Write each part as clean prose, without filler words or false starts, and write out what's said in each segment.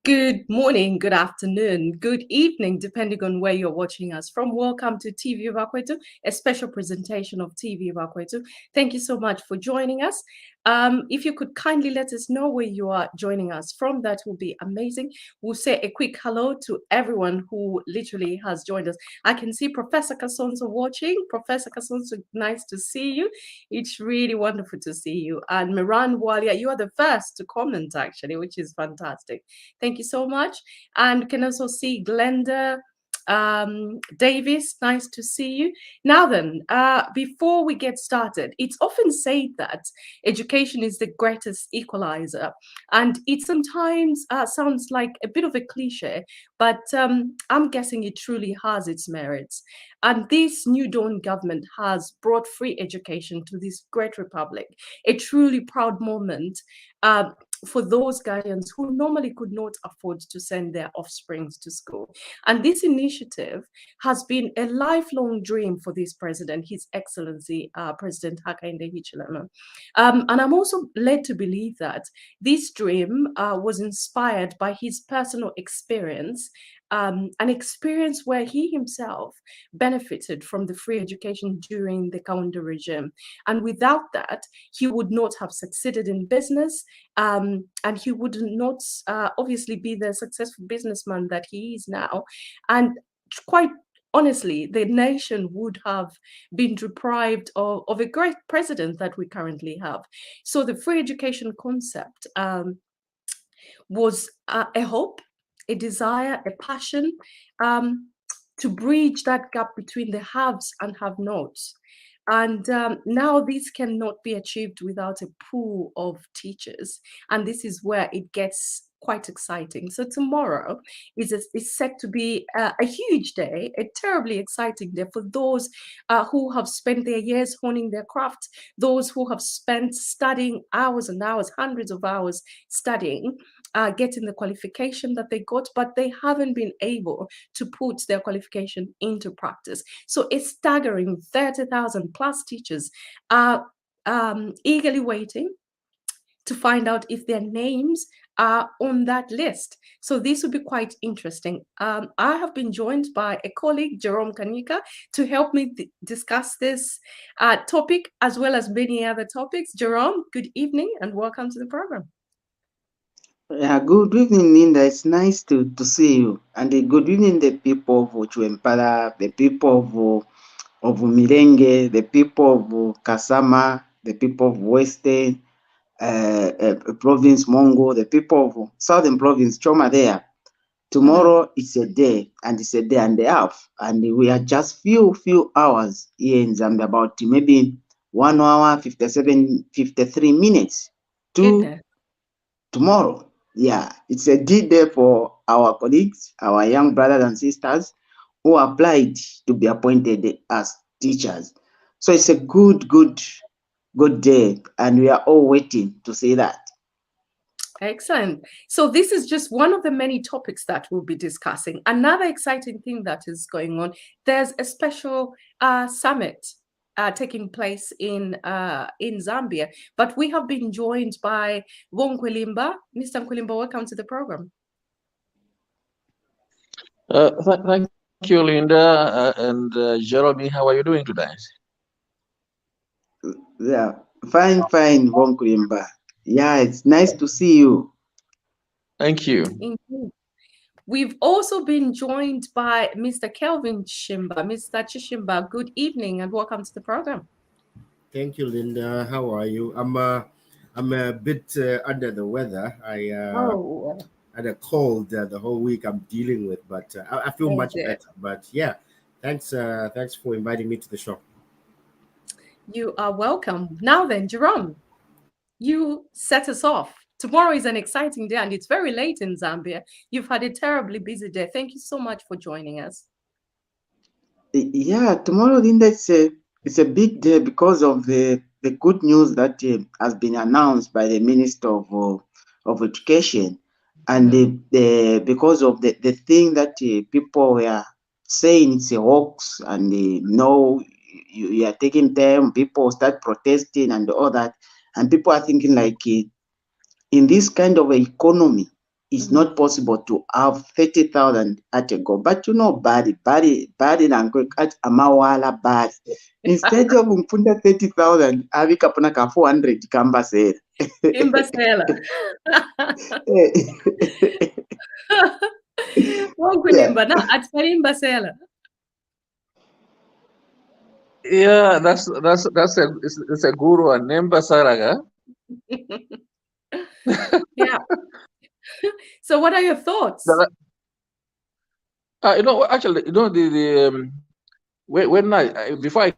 Good morning, good afternoon, good evening, depending on where you're watching us from. Welcome to TVBAKWETU, a special presentation of TVBAKWETU. Thank you so much for joining us. If you could kindly let us know where you are joining us from, that would be amazing. We'll say a quick hello to everyone who literally has joined us. I can see Professor Kasonso watching. Professor Kasonso, nice to see you. It's really wonderful to see you. And Miran Walia, you are the first to comment, actually, which is fantastic. Thank you so much. And can also see Glenda Davis, nice to see you. Now then, before we get started, it's often said that education is the greatest equalizer, and it sometimes sounds like a bit of a cliche, but I'm guessing it truly has its merits. And this New Dawn government has brought free education to this great republic, a truly proud moment for those guardians who normally could not afford to send their offsprings to school. And this initiative has been a lifelong dream for this president, His Excellency President Hakainde Hichilema. And I'm also led to believe that this dream was inspired by his personal experience, an experience where he himself benefited from the free education during the Kaunda regime. And without that, he would not have succeeded in business, and he would not obviously be the successful businessman that he is now. And quite honestly, the nation would have been deprived of a great president that we currently have. So the free education concept was a hope, a desire, a passion to bridge that gap between the haves and have-nots. And now this cannot be achieved without a pool of teachers. And this is where it gets quite exciting. So tomorrow is set to be a huge day, a terribly exciting day for those who have spent their years honing their craft, those who have spent studying hours and hours, hundreds of hours studying, getting the qualification that they got, but they haven't been able to put their qualification into practice. So a staggering 30,000 plus teachers are eagerly waiting to find out if their names are on that list. So this will be quite interesting. I have been joined by a colleague, Jerome Kanika, to help me discuss this topic as well as many other topics. Jerome, good evening and welcome to the program. Yeah, good evening, Linda. It's nice to see you. And good evening, the people of Chuempala, the people of Mirenge, the people of Kasama, the people of Western Province Mongo, the people of Southern Province Choma there. Tomorrow it's a day, and it's a day and a half, and we are just few hours here in Zambia, about maybe 1 hour 53 minutes to tomorrow. Yeah, it's a D-Day for our colleagues, our young brothers and sisters who applied to be appointed as teachers. So it's a good day, and we are all waiting to see that. Excellent. So this is just one of the many topics that we'll be discussing. Another exciting thing that is going on, there's a special summit taking place in Zambia, but we have been joined by Nkwilimba. Mr. Nkwilimba, welcome to the program. Thank you, Linda and Jeremy. How are you doing today? Yeah, fine, Nkwilimba. Yeah, it's nice to see you. Thank you. Indeed. We've also been joined by Mr. Kelvin Chishimba. Mr. Chishimba, good evening and welcome to the program. Thank you, Linda. How are you? I'm a bit under the weather. I had a cold the whole week I'm dealing with, but I feel much better. But yeah, thanks for inviting me to the show. You are welcome. Now then, Jerome, you set us off. Tomorrow is an exciting day and it's very late in Zambia. You've had a terribly busy day. Thank you so much for joining us. Yeah, tomorrow, Linda, it's a big day because of the good news that has been announced by the Minister of Education, and because of the thing that people were saying it's a hoax, and no, you are taking time, people start protesting and all that, and people are thinking like in this kind of economy, it's not possible to have 30,000 at a go. But you know, bad and quick at amawala bad. Instead of mpunda 30,000, avi kapuna ka 400 kamba sera. Imbasela. Wonkulimba na atfari imbasela. Yeah, that's a guru and Nemba Saraga. Yeah. So what are your thoughts? Actually, when before I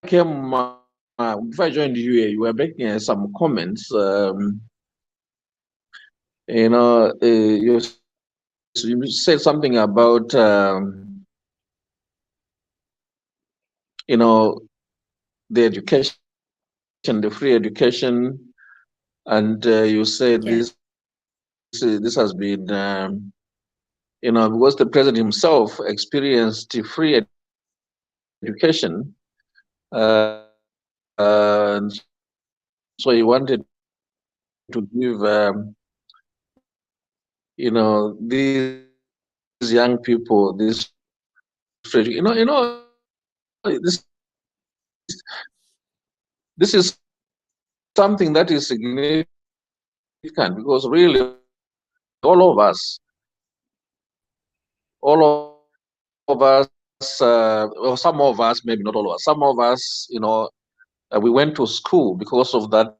came, before I joined you were making some comments. You said something about the education, the free education, and you said this has been because the president himself experienced free education, so he wanted to give these young people this free, this is something that is significant because really all of us well, some of us, maybe not all of us, some of us, we went to school because of that.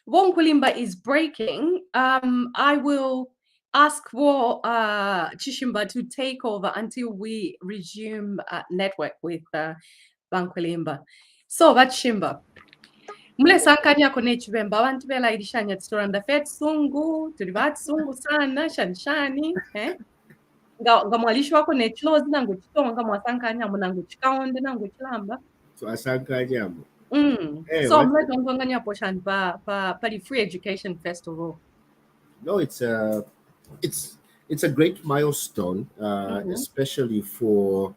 Wonkulimba is breaking. I will ask for Chishimba to take over until we resume network with Bankulimba. So Chishimba. Mule sankanya kone chibemba abantu belayirishanya titoranda fet sungu tuli batsungu sana shanshani nga mwalishi wako nechilozi nangu chitonga mwasankanya munangu chikaonde nangu chilamba so asankanyamo so mletongonganya poshani pa the Free Education Festival. No, it's a great milestone, especially for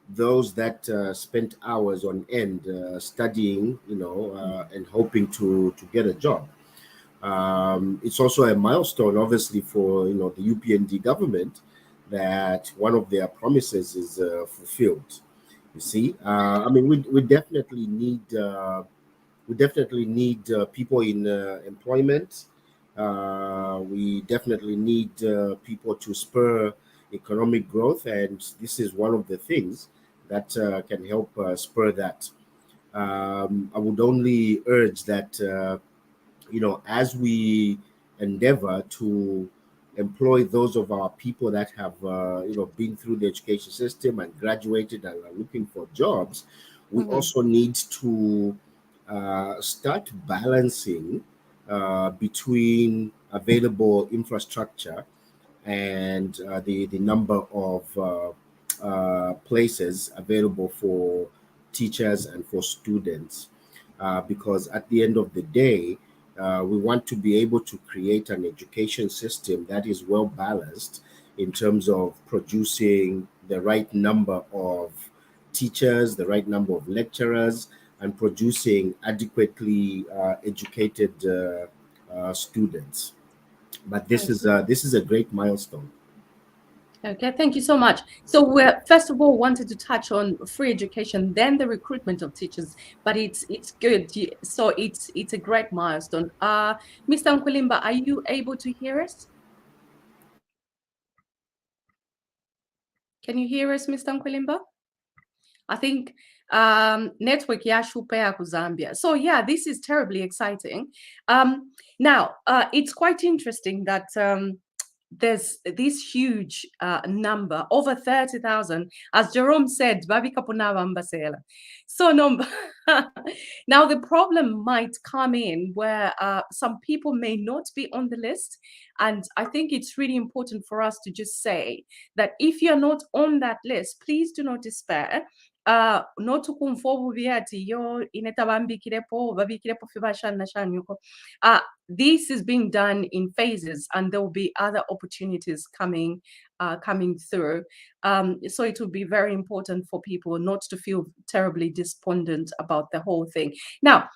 those that spent hours on end studying, and hoping to get a job. It's also a milestone, obviously, for the UPND government, that one of their promises is fulfilled. You see, I mean, we definitely need people in employment. We definitely need people to spur economic growth, and this is one of the things that can help spur that. I would only urge that as we endeavor to employ those of our people that have been through the education system and graduated and are looking for jobs, we also need to start balancing between available infrastructure and the number of places available for teachers and for students, because at the end of the day, we want to be able to create an education system that is well balanced in terms of producing the right number of teachers, the right number of lecturers, and producing adequately educated students. But this is a great milestone. Okay, thank you so much. So we first of all wanted to touch on free education, then the recruitment of teachers. But it's good. So it's a great milestone. Mr. Nkulimba, are you able to hear us? Can you hear us, Mr. Nkulimba? I think network yashupea ku Zambia. So yeah, this is terribly exciting. Now it's quite interesting that there's this huge number, over 30,000, as Jerome said, Babi Kapunava Mbasela. So now the problem might come in where some people may not be on the list. And I think it's really important for us to just say that if you're not on that list, please do not despair. Not this is being done in phases, and there will be other opportunities coming through. So it will be very important for people not to feel terribly despondent about the whole thing. Now,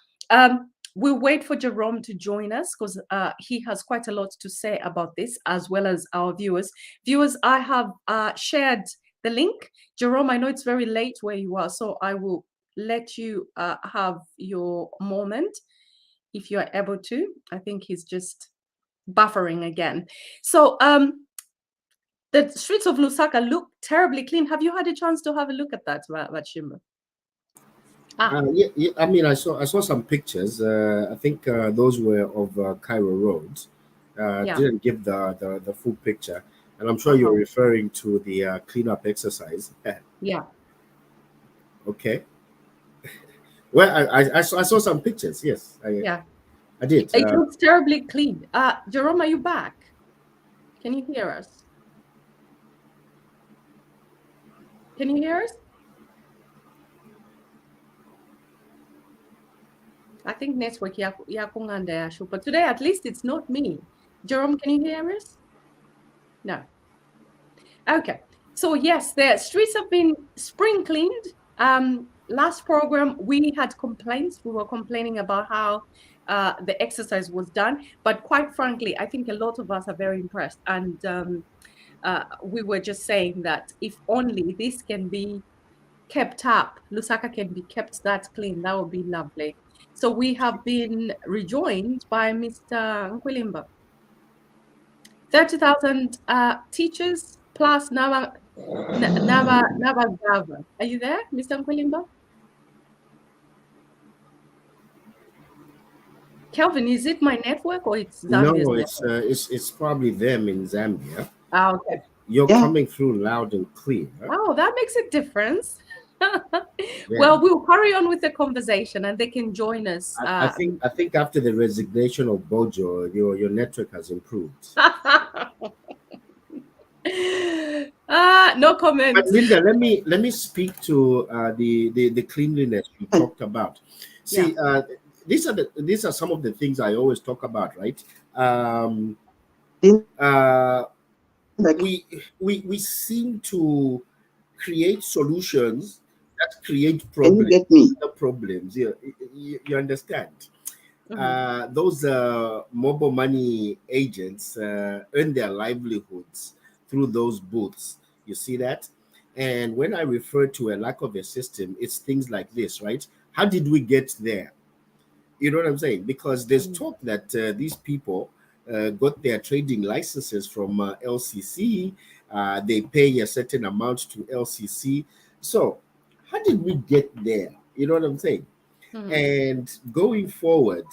we'll wait for Jerome to join us because he has quite a lot to say about this, as well as our viewers. Viewers, I have shared the link. Jerome, I know it's very late where you are, so I will let you have your moment if you are able to. I think he's just buffering again. So the streets of Lusaka look terribly clean. Have you had a chance to have a look at that, Vachimba? Yeah, I mean, I saw some pictures. I think those were of Cairo Road. Didn't give the full picture. And I'm sure you're referring to the cleanup exercise. Yeah. Okay. Well, I saw some pictures. Yes. I did. It looks terribly clean. Jerome, are you back? Can you hear us? Can you hear us? I think network but today at least it's not me. Jerome, can you hear us? No. Okay. So yes, the streets have been spring cleaned. Last program we had complaints. We were complaining about how the exercise was done, but quite frankly, I think a lot of us are very impressed. And we were just saying that if only this can be kept up, Lusaka can be kept that clean, that would be lovely. So we have been rejoined by Mr. Nkulimba. 30,000 teachers plus Naba Gava. Are you there, Mr. Nkwelimba? Kelvin, is it my network or it's Zambia's No, network? it's probably them in Zambia. Ah, okay. You're Yeah. coming through loud and clear. Oh, that makes a difference. Yeah. Well, we'll carry on with the conversation and they can join us. I think after the resignation of Bojo, your network has improved. No comment. But Linda, let me speak to the cleanliness you talked about. See, these are some of the things I always talk about, right? We seem to create solutions that create problems. Can you get me? Problems. You understand? Those mobile money agents earn their livelihoods through those booths. You see that? And when I refer to a lack of a system, it's things like this, right? How did we get there? You know what I'm saying? Because there's talk that these people got their trading licenses from LCC. They pay a certain amount to LCC. So how did we get there? You know what I'm saying? And going forward,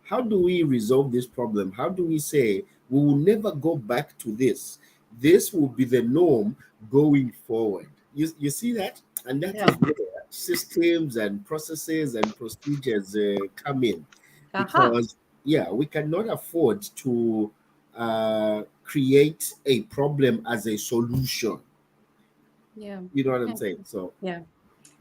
how do we resolve this problem? How do we say we will never go back to this? This will be the norm going forward. You see that? And that is where systems and processes and procedures come in. Because, we cannot afford to create a problem as a solution. Yeah. You know what I'm saying? So, yeah.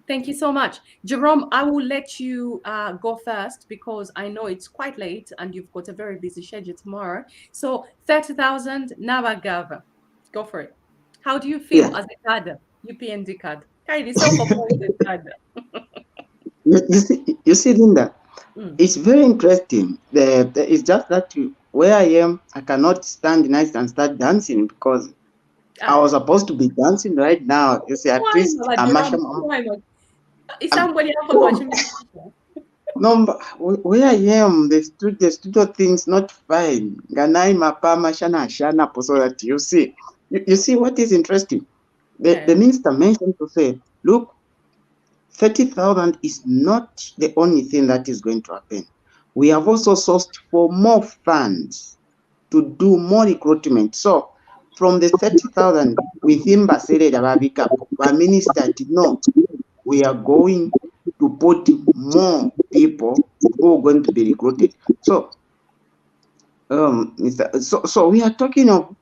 Thank you so much. Jerome, I will let you go first because I know it's quite late and you've got a very busy schedule tomorrow. So 30,000 Nabagava. Go for it. How do you feel as a card, UPND card? You see, Linda, it's very interesting. It's just that where I am, I cannot stand nice and start dancing because I was supposed to be dancing right now. You see, at least no, where I am, the studio things not fine. Ganai mapama shana shana so that you see. You see what is interesting? The minister mentioned to say, look, 30,000 is not the only thing that is going to happen. We have also sourced for more funds to do more recruitment. So from the 30,000 within Basile Dababika, our minister did not. We are going to put more people who are going to be recruited. So, so we are talking of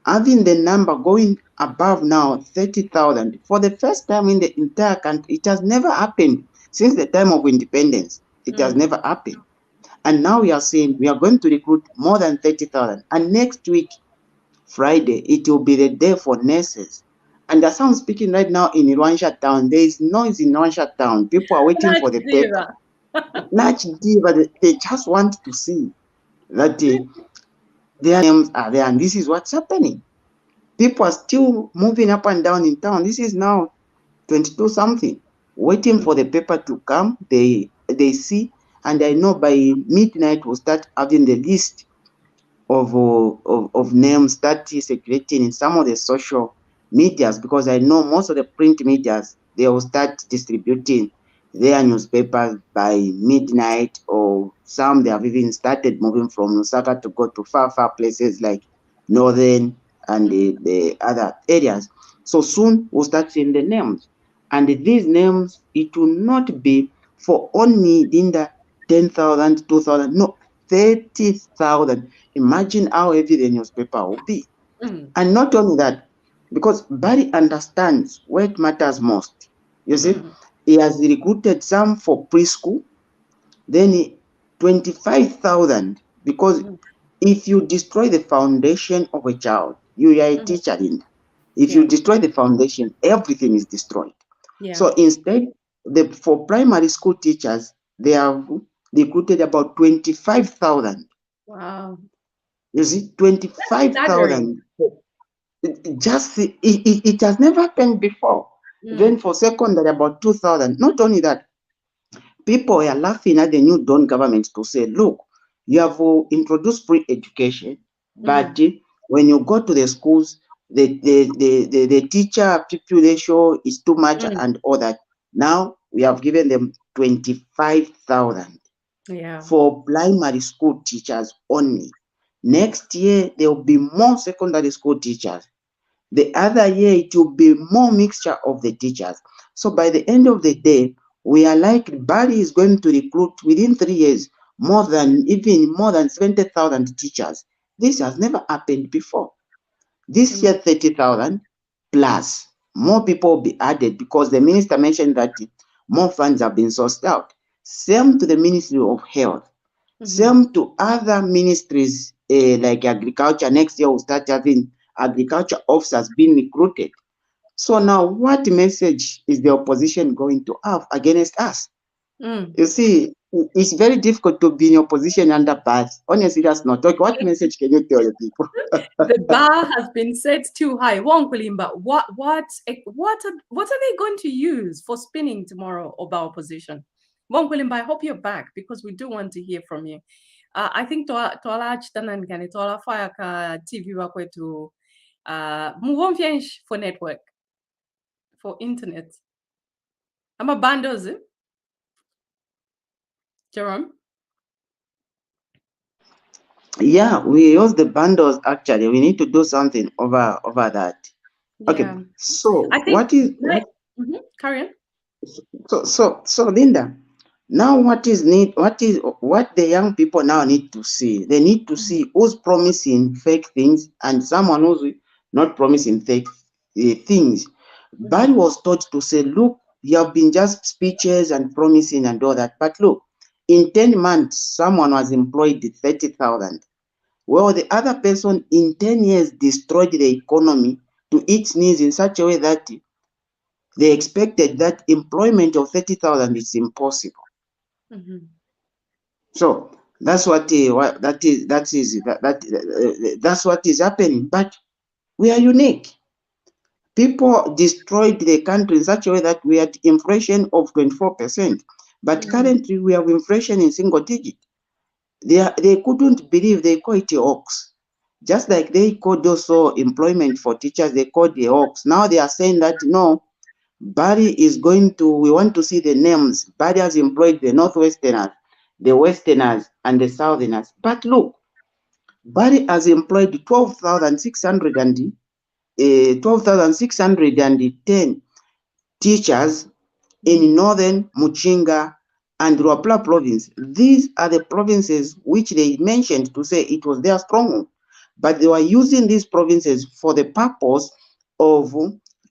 having the number going above now 30,000 for the first time in the entire country. It has never happened since the time of independence. It has never happened. And now we are saying we are going to recruit more than 30,000. And next week, Friday, it will be the day for nurses. And as I'm speaking right now in Rwansha town, there is noise in Rwansha town. People are waiting for the paper. They just want to see that their names are there. And this is what's happening. People are still moving up and down in town. This is now 22 something, waiting for the paper to come. They see, and I know by midnight we'll start having the list of names that is circulating in some of the social medias, because I know most of the print medias, they will start distributing their newspapers by midnight, or some they have even started moving from Lusaka to go to far places like Northern and the other areas. So soon we'll start seeing the names. And these names, it will not be for only in the 10,000, 2,000, no, 30,000. Imagine how heavy the newspaper will be. And not only that, because Barry understands where it matters most. You see, he has recruited some for preschool, then 25,000, because if you destroy the foundation of a child, you are a teacher, Linda. If you destroy the foundation, everything is destroyed. So instead, for primary school teachers, they have recruited about 25,000. Wow. You see, 25,000. Just it has never happened before. Then for secondary, about 2,000. Not only that, people are laughing at the new Dawn government to say, look, you have introduced free education, but when you go to the schools, the teacher pupil ratio is too much and all that. Now we have given them 25,000 for primary school teachers only. Next year there will be more secondary school teachers. The other year it will be more mixture of the teachers. So by the end of the day, we are likely Bali is going to recruit within 3 years more than 70,000 teachers. This has never happened before. This year 30,000 plus more people will be added because the minister mentioned that more funds have been sourced out. Same to the Ministry of Health. Same to other ministries like agriculture. Next year we'll start having agriculture officers being recruited. So now what message is the opposition going to have against us? You see, it's very difficult to be in opposition under bars. Honestly, that's not okay. What message can you tell the people? The bar has been set too high. Wonkulimba, what are they going to use for spinning tomorrow about opposition? Wonkulimba, I hope you're back because we do want to hear from you. I think Tola Chitanangani, Tola Fire ka TVBAKWETU Muwomfiensh for network, for internet. I'm a bandos, Jerome? Yeah, we use the bundles actually. We need to do something over that. Okay. Yeah. So I think carry on. So Linda, now what the young people now need to see? They need to see who's promising fake things and someone who's not promising fake things. Bali was taught to say, look, you have been just speeches and promising and all that, but look, in 10 months, someone was employed 30,000. Well, the other person in 10 years destroyed the economy to its knees in such a way that they expected that employment of 30,000 is impossible. So that's what that's what is happening. But we are unique. People destroyed the country in such a way that we had inflation of 24%. But currently we have inflation in single digit. They couldn't believe they call it a hoax. Just like they called also employment for teachers, they called the hoax. Now they are saying that no, Bari is going to, we want to see the names. Bari has employed the Northwesterners, the Westerners, and the Southerners. But look, Bari has employed 12,610 teachers in northern Muchinga and Luapula province. These are the provinces which they mentioned to say it was their stronghold. But they were using these provinces for the purpose of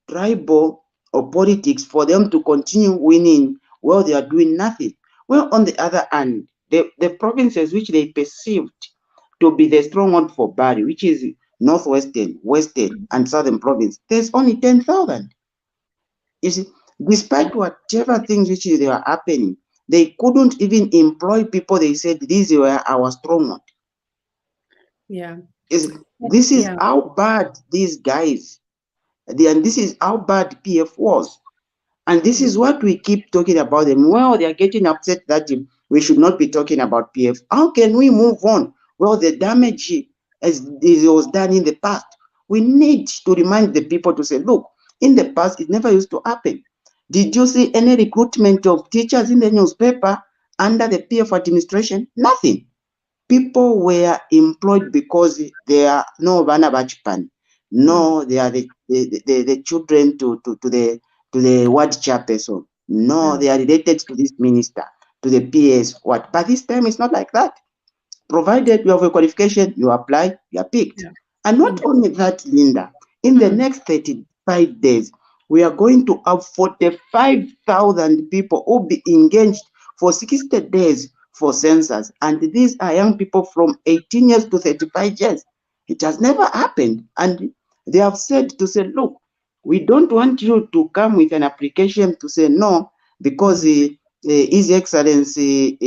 tribal or politics for them to continue winning while they are doing nothing. Well, on the other hand, the provinces which they perceived to be the stronghold for Bari, which is northwestern, western, and southern province, there's only 10,000. You see, despite whatever things which they were happening, they couldn't even employ people. They said these were our stronghold. Yeah. This is how bad these guys, and this is how bad PF was. And this is what we keep talking about them. Well, they are getting upset that we should not be talking about PF. How can we move on? Well, the damage was done in the past. We need to remind the people to say, look, in the past, it never used to happen. Did you see any recruitment of teachers in the newspaper under the PF administration? Nothing. People were employed because they are no Vanabachipan. No, they are the children to the ward chairperson. No, they are related to this minister, to the PS. What? But this time it's not like that. Provided you have a qualification, you apply, you are picked. And not only that, Linda, in the next 35 days, we are going to have 45,000 people who will be engaged for 60 days for census. And these are young people from 18 years to 35 years. It has never happened. And they have said to say, look, we don't want you to come with an application to say no, because His Excellency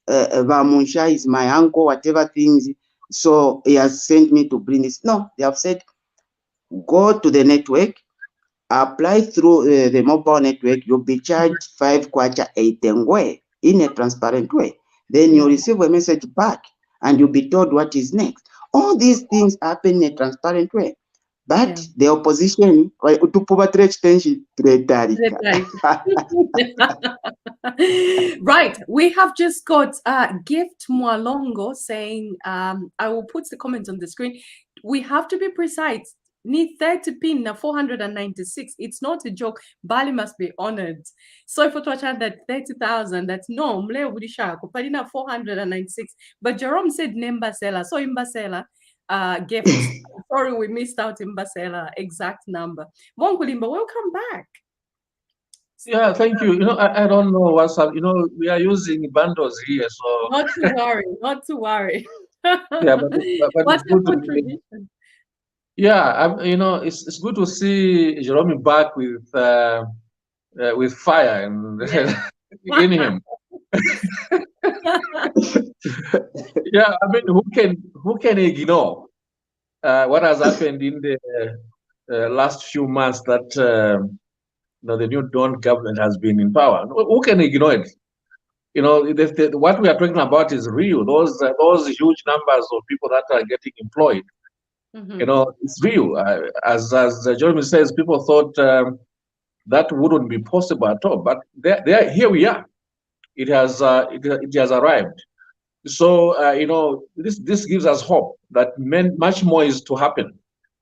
Vamunsha is my uncle, whatever things. So he has sent me to bring this. No, they have said, go to the network, apply through the mobile network, you'll be charged 5 kwacha 8 tengwe in a transparent way. Then you receive a message back and you'll be told what is next. All these things happen in a transparent way. But the opposition, right? Right, we have just got Gift Mwalongo saying, I will put the comment on the screen. We have to be precise. Need 30 pin na 496. It's not a joke. Bali must be honored. So if we touch that 30,000, that's no mleo budishako. Palina 496. But Jerome said Nembasela. So Imbasela. Gift. Sorry, we missed out Imbasela exact number. Monkulimba, welcome back. Yeah, thank you. I don't know what's up. We are using bundles here, so not to worry, not to worry. Yeah, but What's it's your good to contribution? Yeah, it's good to see Jerome back with fire and in him. Yeah, I mean, who can ignore what has happened in the last few months that the new Dawn government has been in power? Who can ignore it? What we are talking about is real. Those huge numbers of people that are getting employed. It's real. As Jeremy says, people thought that wouldn't be possible at all, but here we are. It has arrived. So this gives us hope that much more is to happen.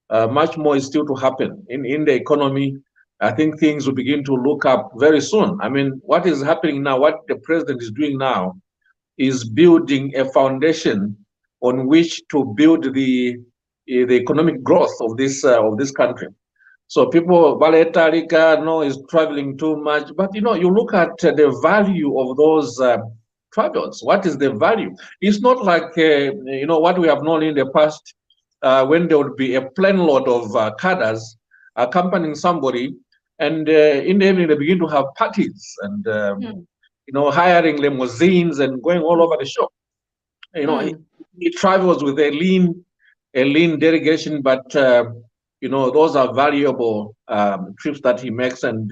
Much more is still to happen in the economy. I think things will begin to look up very soon. I mean, what is happening now, what the president is doing now, is building a foundation on which to build the economic growth of this country. So people, Tarika, is traveling too much, but you look at the value of those travels. What is the value? It's not like what we have known in the past, when there would be a plane load of cadres accompanying somebody, and in the evening they begin to have parties and hiring limousines and going all over the show. He travels with a lean delegation, but those are valuable trips that he makes, and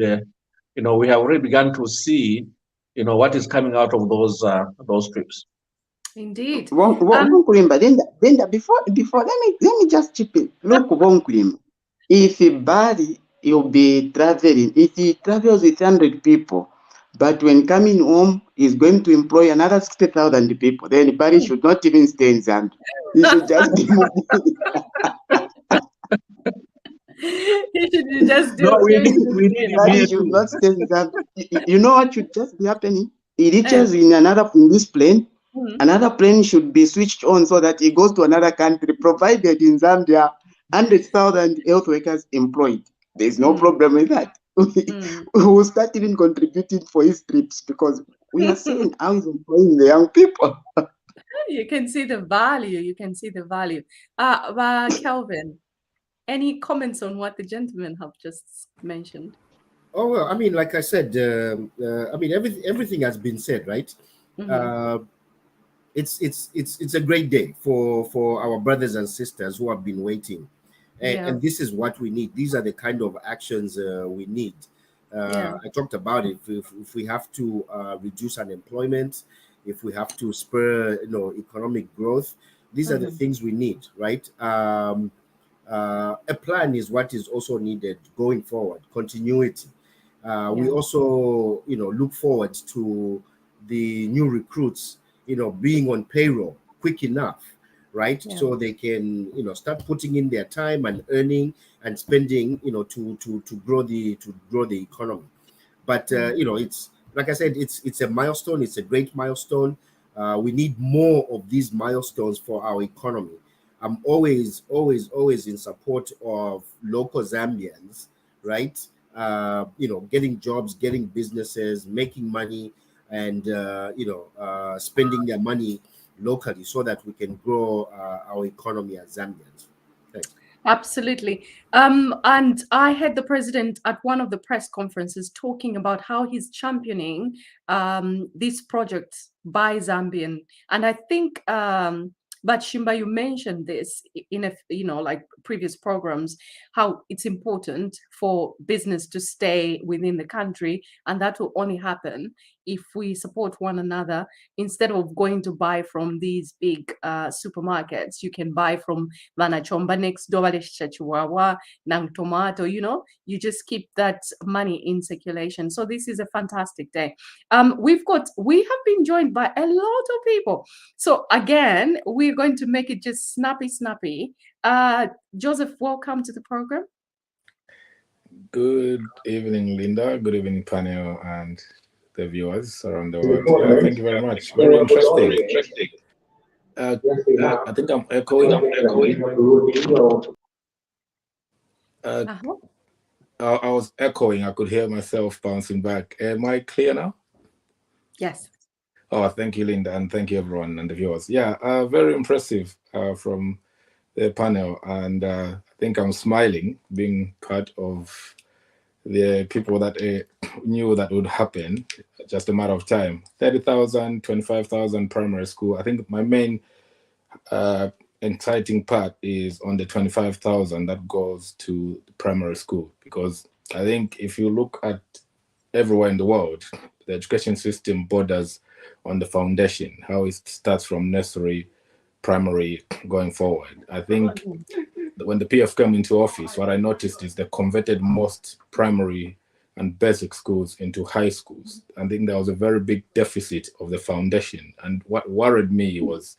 we have already begun to see what is coming out of those trips. Indeed. Then before let me just chip in. Look, if Bali he'll be traveling, if he travels with 100 people, but when coming home he's going to employ another 60,000 people, then Bali should not even stay in Zambia. He should just be moving. He should just do Bali should not stay in Zambia. You know what should just be happening? He reaches in this plane. Another plane should be switched on so that he goes to another country, provided in Zambia 100,000 health workers employed. There's no problem with that. We will start even contributing for his trips because we are seeing how he's employing the young people. You can see the value. You can see the value. Kelvin, any comments on what the gentlemen have just mentioned? Oh, well, I mean, like I said, I mean, everything has been said, right? It's a great day for our brothers and sisters who have been waiting, and this is what we need. These are the kind of actions we need. I talked about it. If we have to reduce unemployment, if we have to spur economic growth, these are the things we need, right? A plan is what is also needed going forward. Continuity. We also look forward to the new recruits being on payroll quick enough, right? So they can start putting in their time and earning and spending to grow the economy. But it's like I said, it's a milestone. It's a great milestone. We need more of these milestones for our economy. I'm always in support of local Zambians, right? Getting jobs, getting businesses, making money, and spending their money locally so that we can grow our economy as Zambians. Thanks. Absolutely. And I had the president at one of the press conferences talking about how he's championing this project by Zambian. And I think But Shimba, you mentioned this in a, like previous programs, how it's important for business to stay within the country, and that will only happen if we support one another. Instead of going to buy from these big supermarkets, you can buy from Vanachomba next door, Chihuahua, Nang Tomato, you just keep that money in circulation. So this is a fantastic day. We have been joined by a lot of people. So again, we're going to make it just snappy. Joseph, welcome to the program. Good evening, Linda. Good evening, panel and the viewers around the world. Yeah, thank you very much. Very interesting. I think I'm echoing. I was echoing. I could hear myself bouncing back. Am I clear now? Yes. Oh, thank you, Linda, and thank you, everyone, and the viewers. Yeah, very impressive from the panel, and I think I'm smiling being part of the people that knew that would happen. Just a matter of time. 30,000, 25,000 primary school. I think my main exciting part is on the 25,000 that goes to the primary school, because I think if you look at everywhere in the world, the education system borders on the foundation, how it starts from nursery, primary, going forward. I think when the PF came into office, what I noticed is they converted most primary and basic schools into high schools. I think there was a very big deficit of the foundation. And what worried me was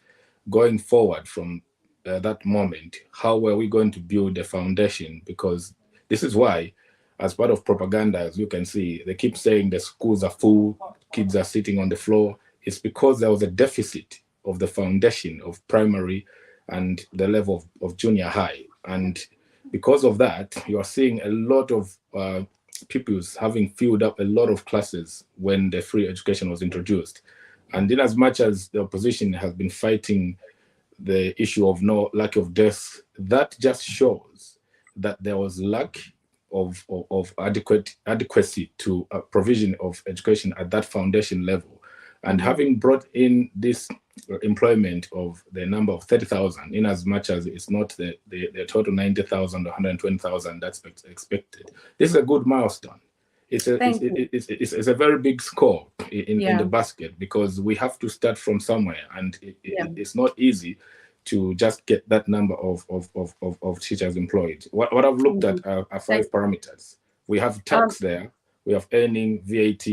going forward from that moment, how were we going to build the foundation? Because this is why, as part of propaganda, as you can see, they keep saying the schools are full, kids are sitting on the floor. It's because there was a deficit of the foundation of primary and the level of junior high. And because of that, you are seeing a lot of pupils having filled up a lot of classes when the free education was introduced. And in as much as the opposition has been fighting the issue of no lack of desks, that just shows that there was lack of adequacy to provision of education at that foundation level. And having brought in this employment of the number of 30,000, in as much as it's not the total 90,000 or 120,000 that's expected, this is a good milestone. It's a very big score in the basket, because we have to start from somewhere, and it's not easy to just get that number of teachers employed. What I've looked at are 5 parameters. We have tax there, we have earning, VAT,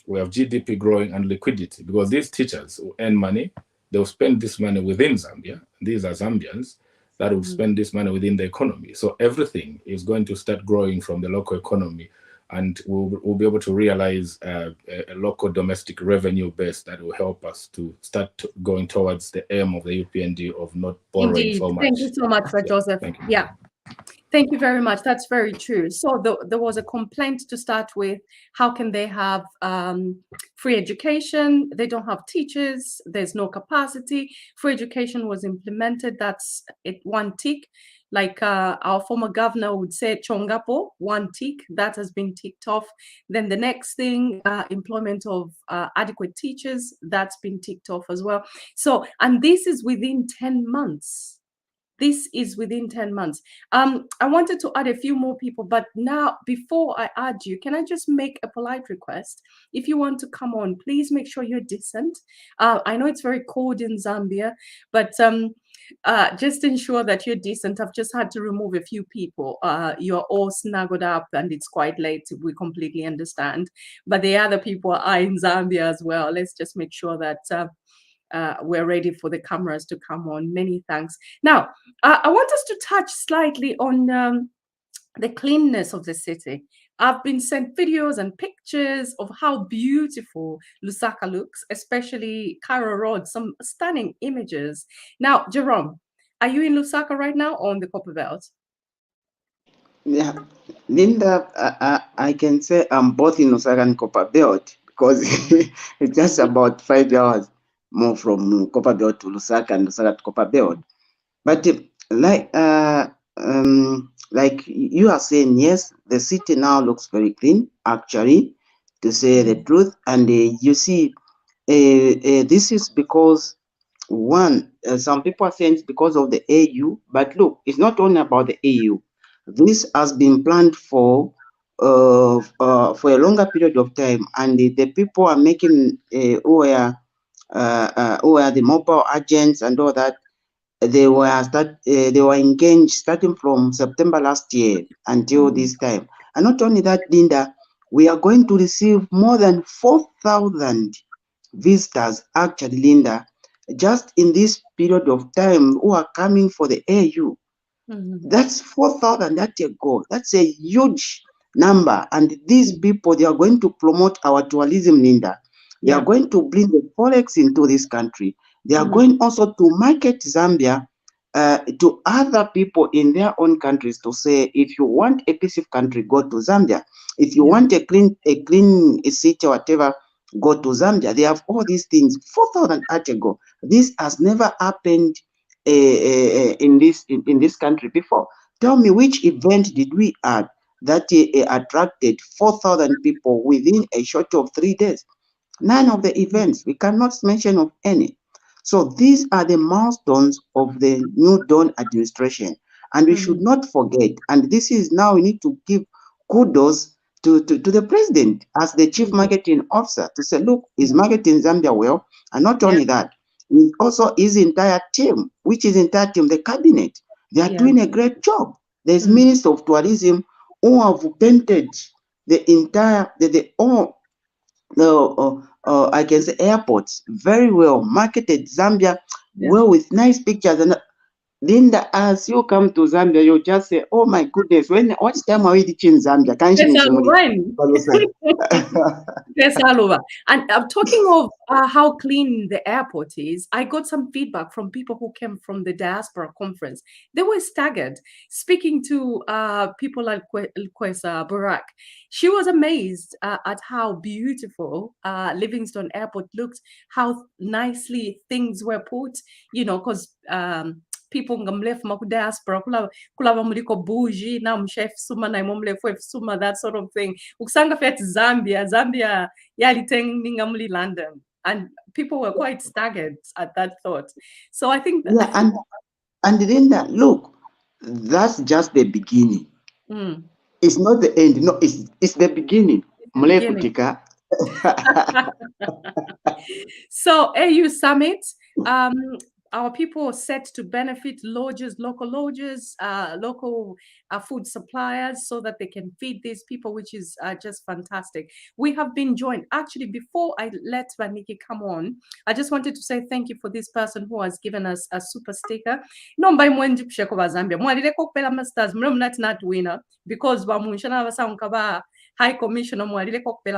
we have GDP growing, and liquidity, because these teachers will earn money, they'll spend this money within Zambia. These are Zambians that will spend this money within the economy. So everything is going to start growing from the local economy, and we'll be able to realize a local domestic revenue base that will help us to start going towards the aim of the UPND of not borrowing so much. Thank you so much, Joseph. Thank you. Yeah. Thank you very much. That's very true. So there was a complaint to start with. How can they have free education? They don't have teachers. There's no capacity. Free education was implemented. That's it, one tick. Like our former governor would say, Chongapo, one tick. That has been ticked off. Then the next thing, employment of adequate teachers, that's been ticked off as well. So, and this is within 10 months. This is within 10 months. I wanted to add a few more people, but now, before I add you, can I just make a polite request? If you want to come on, please make sure you're decent. I know it's very cold in Zambia, but just ensure that you're decent. I've just had to remove a few people. You're all snuggled up and it's quite late. We completely understand. But the other people are in Zambia as well. Let's just make sure that we're ready for the cameras to come on. Many thanks. Now, I want us to touch slightly on the cleanness of the city. I've been sent videos and pictures of how beautiful Lusaka looks, especially Cairo Road, some stunning images. Now, Jerome, are you in Lusaka right now or on the Copper Belt? Yeah, Linda, I can say I'm both in Lusaka and Copper Belt, because it's just about 5 hours more from Copper Belt to Lusaka and Lusaka to Copper Belt. But like you are saying, yes, the city now looks very clean, actually, to say the truth. And you see, this is because one, some people are saying it's because of the AU, but look, it's not only about the AU. This has been planned for a longer period of time, and the people are making who are the mobile agents and all that. They were engaged starting from September last year until this time. And not only that, Linda, we are going to receive more than 4,000 visitors, actually, Linda, just in this period of time who are coming for the AU. That's 4,000 that year ago. That's a huge number. And these people, they are going to promote our tourism, Linda. They are going to bring the forex into this country. They are going also to market Zambia to other people in their own countries to say, if you want a peaceful country, go to Zambia. If you want a clean city or whatever, go to Zambia. They have all these things. 4,000 at ago. This has never happened in this country before. Tell me, which event did we add that attracted 4,000 people within a short of 3 days? None of the events. We cannot mention of any. So these are the milestones of the New Dawn administration, and we should not forget. And this is now we need to give kudos to the president as the chief marketing officer to say, look, is marketing Zambia well, and not only that, also his entire team, the cabinet, they are doing a great job. There's Minister of Tourism who have painted the entire I can say airports very well, marketed Zambia well with nice pictures. And Linda, as you come to Zambia, you just say, "Oh my goodness, what time are we reaching Zambia?" Can't Yes, Alova. And talking of how clean the airport is, I got some feedback from people who came from the diaspora conference. They were staggered. Speaking to people like Kwesa Barak, she was amazed at how beautiful Livingstone Airport looked, how nicely things were put, because people ngamlefu diaspora kulaba muliko bougie na mchef suma na imomlefu suma, that sort of thing. Ukusanga fet Zambia yaliteng ngamli London, and people were quite staggered at that thought. So I think and Linda, look, that's just the beginning. It's not the end. No, it's the beginning. So AU Summit, our people are set to benefit lodges, local lodges, local food suppliers, so that they can feed these people, which is just fantastic. We have been joined. Actually, before I let Vaniki come on, I just wanted to say thank you for this person who has given us a super sticker. No, by Zambia, masters, not winner, because High Commissioner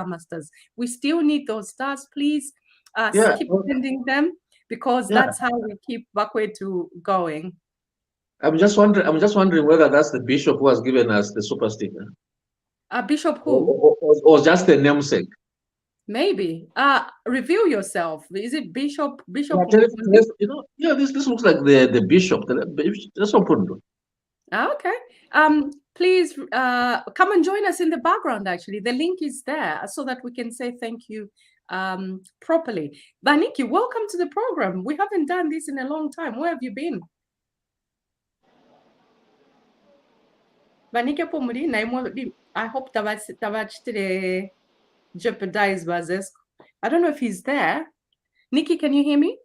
masters. We still need those stars, please. Keep sending them, because that's how we keep Bakwetu going. I'm just wondering whether that's the bishop who has given us the super sticker. Bishop who? Or just the namesake? Maybe. Reveal yourself. Is it Bishop? This looks like the bishop. That's open. Okay. Please come and join us in the background. Actually, the link is there so that we can say thank you properly. Baniki, welcome to the program. We haven't done this in a long time. Where have you been? Baniki Pomuri, I hope Tavach jeopardize Bazesk. I don't know if he's there. Nikki, can you hear me?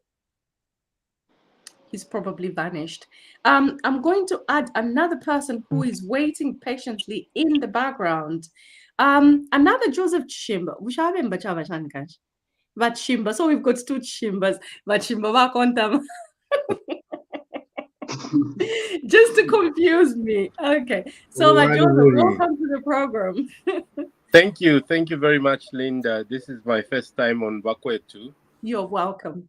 He's probably vanished. I'm going to add another person who is waiting patiently in the background. Another Joseph Chimba. But Chimba. So we've got two Chimbas. But Chimba Kontam. Just to confuse me. Okay. So Joseph, welcome to the program. Thank you. Thank you very much, Linda. This is my first time on Bakwetu. You're welcome.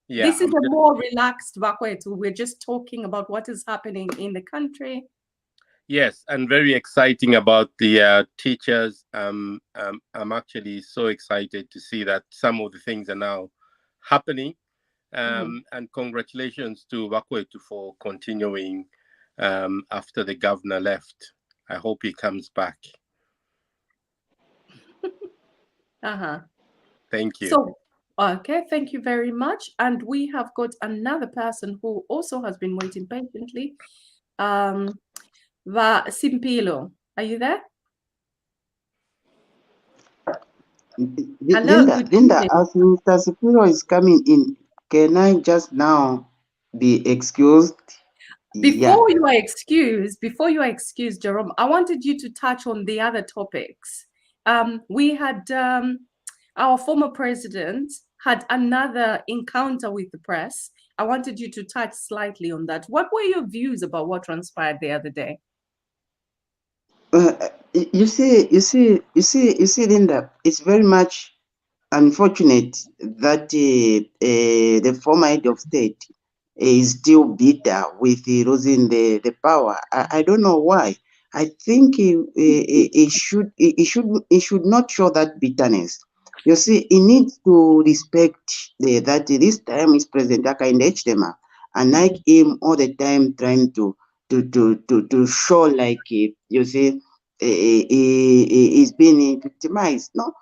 Yeah, this is a more relaxed Bakwetu. We're just talking about what is happening in the country. Yes, and very exciting about the teachers. I'm actually so excited to see that some of the things are now happening. And congratulations to Bakwetu for continuing after the governor left. I hope he comes back. Thank you. So Okay, thank you very much. And we have got another person who also has been waiting patiently. Simpilo, are you there? Hello, Linda, good evening. as Mr. Supiro is coming in, can I just now be excused? Before you are excused, Jerome, I wanted you to touch on the other topics. We had our former president had another encounter with the press. I wanted you to touch slightly on that. What were your views about what transpired the other day? You see, Linda, it's very much unfortunate that the former head of state is still bitter with losing the power. I don't know why. I think he should not show that bitterness. You see, he needs to respect that this time is President Hakainde Hichilema, and like him all the time trying to show like you see he's being victimized. No,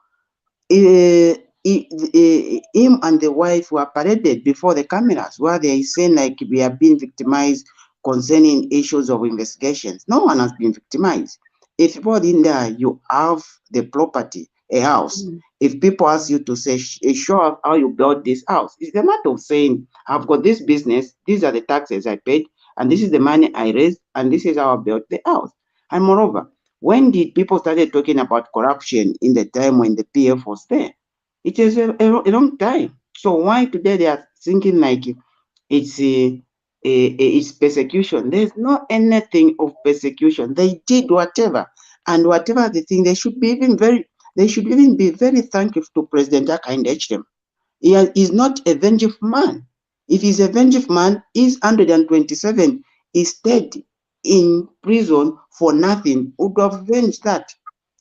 him and the wife were paraded before the cameras where they are saying like we are being victimized concerning issues of investigations. No one has been victimized. If you bought in there, you have the property, a house. If people ask you to say, show us how you built this house, it's a matter of saying, I've got this business, these are the taxes I paid, and this is the money I raised, and this is how I built the house. And moreover, when did people started talking about corruption in the time when the PF was there? It is a long time. So why today they are thinking like it's persecution? There's not anything of persecution. They did whatever, and whatever they think they should even be very thankful to President Hakainde Hichilema. He is not a vengeful man. If he's a vengeful man, he's 127. He stayed in prison for nothing. Would have avenged that.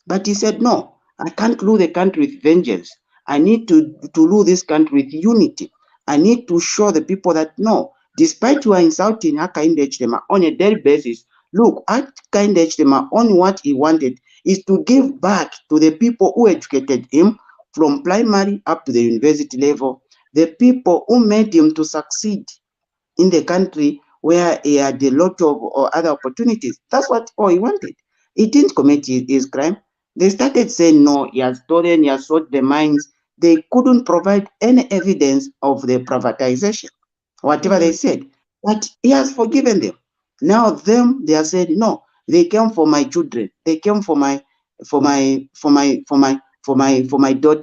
But he said, no, I can't rule the country with vengeance. I need to rule this country with unity. I need to show the people that, no, despite you are insulting Hakainde Hichilema on a daily basis, look, Hakainde Hichilema, only what he wanted is to give back to the people who educated him from primary up to the university level, the people who made him to succeed in the country where he had a lot of other opportunities. That's what all he wanted. He didn't commit his crime. They started saying, no, he has stolen, he has sold the mines. They couldn't provide any evidence of the privatization, whatever they said. But he has forgiven them. Now they are saying, no, they came for my children. They came for my daughter,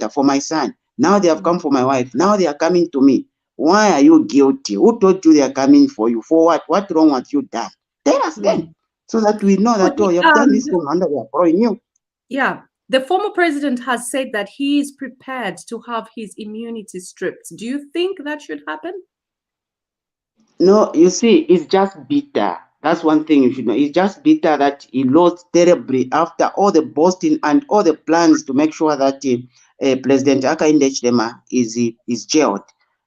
for my son. Now they have come for my wife. Now they are coming to me. Why are you guilty? Who told you they are coming for you? For what? What wrong have you done? Tell us then, so that we know that, oh, you have done this wrong and we are following you. Yeah. The former president has said that he is prepared to have his immunity stripped. Do you think that should happen? No, you see, it's just bitter. That's one thing you should know. It's just bitter that he lost terribly after all the boasting and all the plans to make sure that President Hakainde Hichilema is jailed.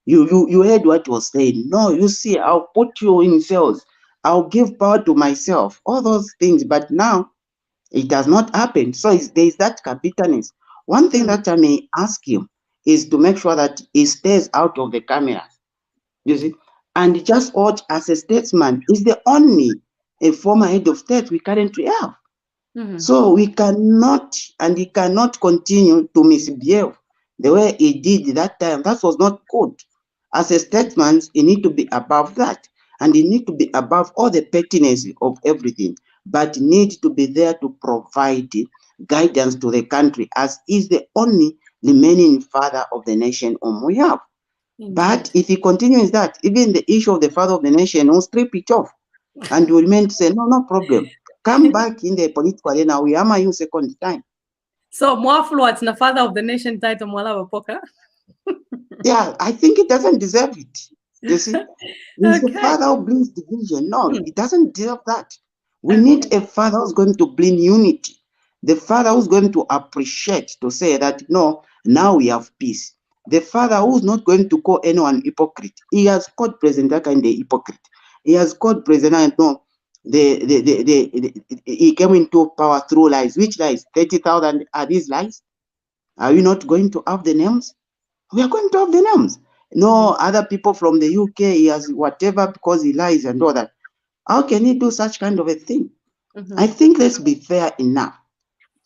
You heard what he was saying. No, you see, I'll put you in cells. I'll give power to myself. All those things. But now it has not happened. So there is that bitterness. One thing that I may ask him is to make sure that he stays out of the cameras. You see, and just ought as a statesman is the only a former head of state we currently have. So we cannot, and he cannot continue to misbehave the way he did that time. That was not good. As a statesman, he need to be above that, and he need to be above all the pettiness of everything, but need to be there to provide guidance to the country, as is the only remaining father of the nation whom we have. But if he continues that, even the issue of the father of the nation will strip it off and will remain to say, no problem. Come back in the political arena, we hammer you second time. So Mwafulwat's the father of the nation title Mwala Wapoka? Yeah, I think it doesn't deserve it. You see? He's the father who brings division. No, it doesn't deserve that. We need a father who's going to bring unity. The father who's going to appreciate, to say that, no, now we have peace. The father who's not going to call anyone hypocrite. He has called President Hakainde hypocrite. He has called President, no, he came into power through lies. Which lies? 30,000 are these lies? Are we not going to have the names? we are going to have the names. No, other people from the UK, he has whatever because he lies and all that. How can he do such kind of a thing? I think let's be fair enough.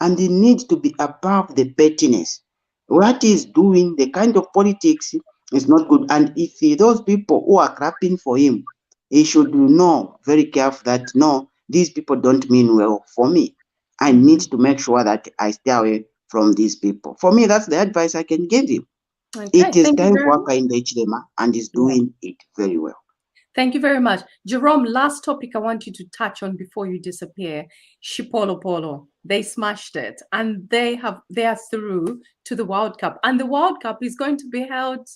And he needs to be above the pettiness. What he's doing, the kind of politics is not good. And if those people who are clapping for him, he should know very careful that no, these people don't mean well for me. I need to make sure that I stay away from these people. For me, that's the advice I can give him. Okay, it is time for work in the HDMA, and he's doing it very well. Thank you very much. Jerome, last topic I want you to touch on before you disappear. Chipolo Polo. They smashed it, and they are through to the World Cup. And the World Cup is going to be held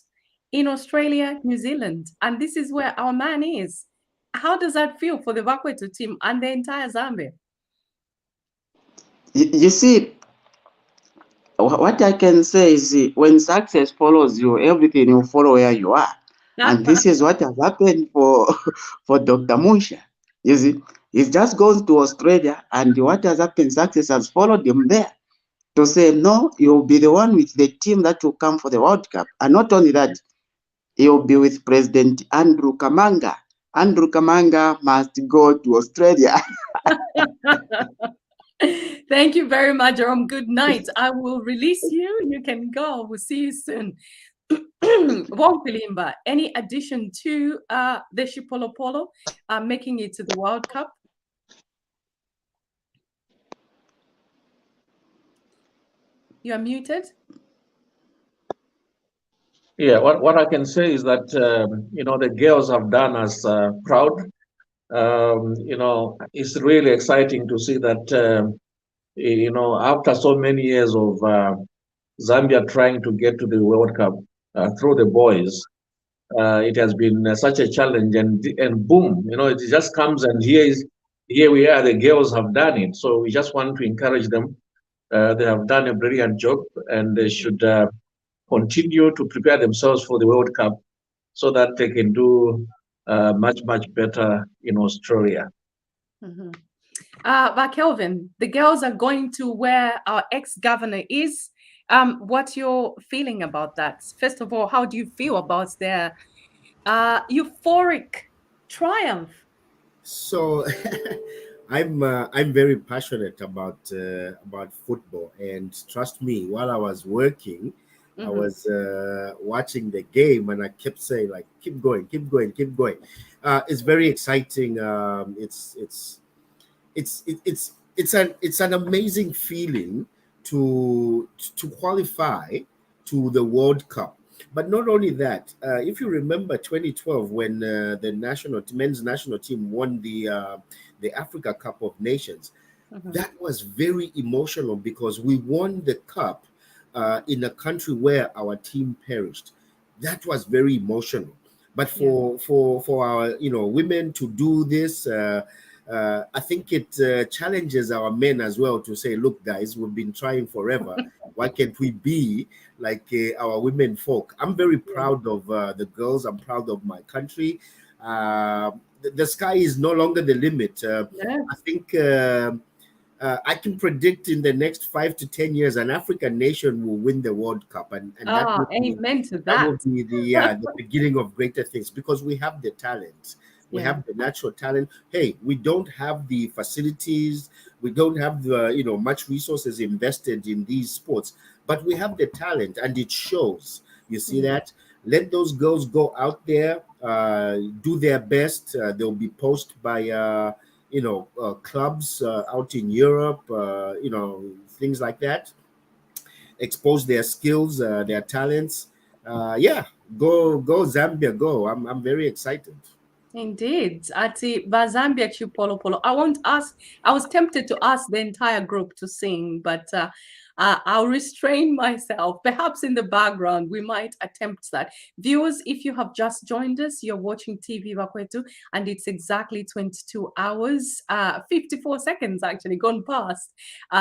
in Australia, New Zealand. And this is where our man is. How does that feel for the TVBAKWETU team and the entire Zambia? You see, what I can say is when success follows you, everything will follow where you are. And this is what has happened for Dr. Musha. You see, he's just gone to Australia, and what has happened, success has followed him there to say, no, you'll be the one with the team that will come for the World Cup. And not only that, he'll be with President Andrew Kamanga. Andrew Kamanga must go to Australia. Thank you very much, Jerome. Good night. I will release you. You can go. We'll see you soon. Wonkulimba, any addition to the Chipolo Polo making it to the World Cup? You are muted. Yeah, what I can say is that, the girls have done us proud. It's really exciting to see that, after so many years of Zambia trying to get to the World Cup through the boys, it has been such a challenge, and boom, it just comes, and here we are, the girls have done it. So we just want to encourage them. They have done a brilliant job, and they should continue to prepare themselves for the World Cup so that they can do much, much better in Australia. But Kelvin, the girls are going to where our ex-governor is. What's your feeling about that? First of all, how do you feel about their euphoric triumph? So I'm very passionate about football, and trust me, while I was working, I was watching the game, and I kept saying, like, keep going, keep going, keep going. It's very exciting. It's an amazing feeling to qualify to the World Cup. But not only that, if you remember 2012, when the men's national team won the Africa Cup of Nations, that was very emotional because we won the cup in a country where our team perished. That was very emotional. But for our women to do this, I think it challenges our men as well to say, look, guys, we've been trying forever. Why can't we be like our women folk? I'm very proud of the girls. I'm proud of my country. The sky is no longer the limit. I think I can predict in the next 5 to 10 years, an African nation will win the World Cup. And that will be the beginning of greater things, because we have the talent. We have the natural talent. Hey, we don't have the facilities. We don't have the, much resources invested in these sports, but we have the talent, and it shows. You see that? Let those girls go out there, do their best. They'll be poached by, clubs out in Europe, things like that. Expose their skills, their talents. Go Zambia, go. I'm very excited. Indeed. Ati Bazambia Chipolo Polo. I was tempted to ask the entire group to sing, but I'll restrain myself. Perhaps in the background, we might attempt that. Viewers, if you have just joined us, you're watching TVBAKWETU, and it's exactly 22 hours, 54 seconds actually gone past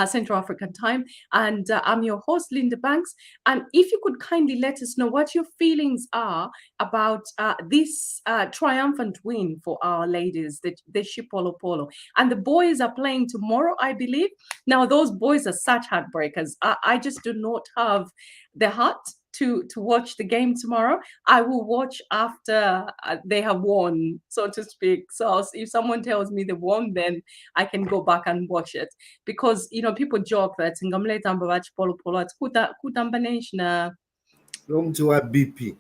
Central African time. And I'm your host, Linda Banks. And if you could kindly let us know what your feelings are about this triumphant win for our ladies, the Chipolo Polo. And the boys are playing tomorrow, I believe. Now, those boys are such heartbreakers. I just do not have the heart to watch the game tomorrow. I will watch after they have won, so to speak. So if someone tells me they won, then I can go back and watch it, because people joke that polo polo na BP.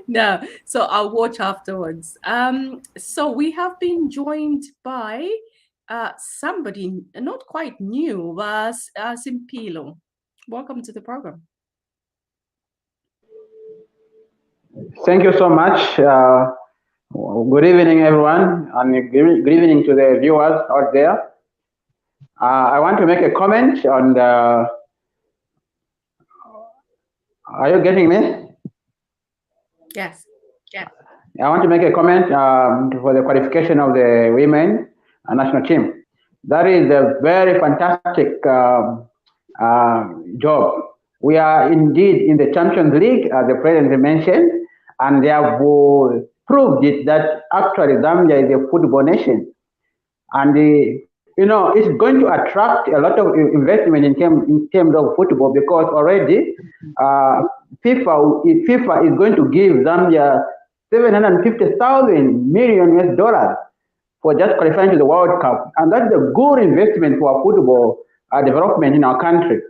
No, so I'll watch afterwards. So we have been joined by somebody not quite new, but Simpilo. Welcome to the program. Thank you so much. Good evening, everyone, and good evening to the viewers out there. I want to make a comment on the. Are you getting me? Yes. Yeah. I want to make a comment for the qualification of the women national team. That is a very fantastic job. We are indeed in the Champions League, as the president mentioned, and they have proved it that actually Zambia is a football nation. And it's going to attract a lot of investment in terms of football, because already FIFA is going to give Zambia $750 million US for just qualifying to the World Cup, and that's a good investment for football development in our country,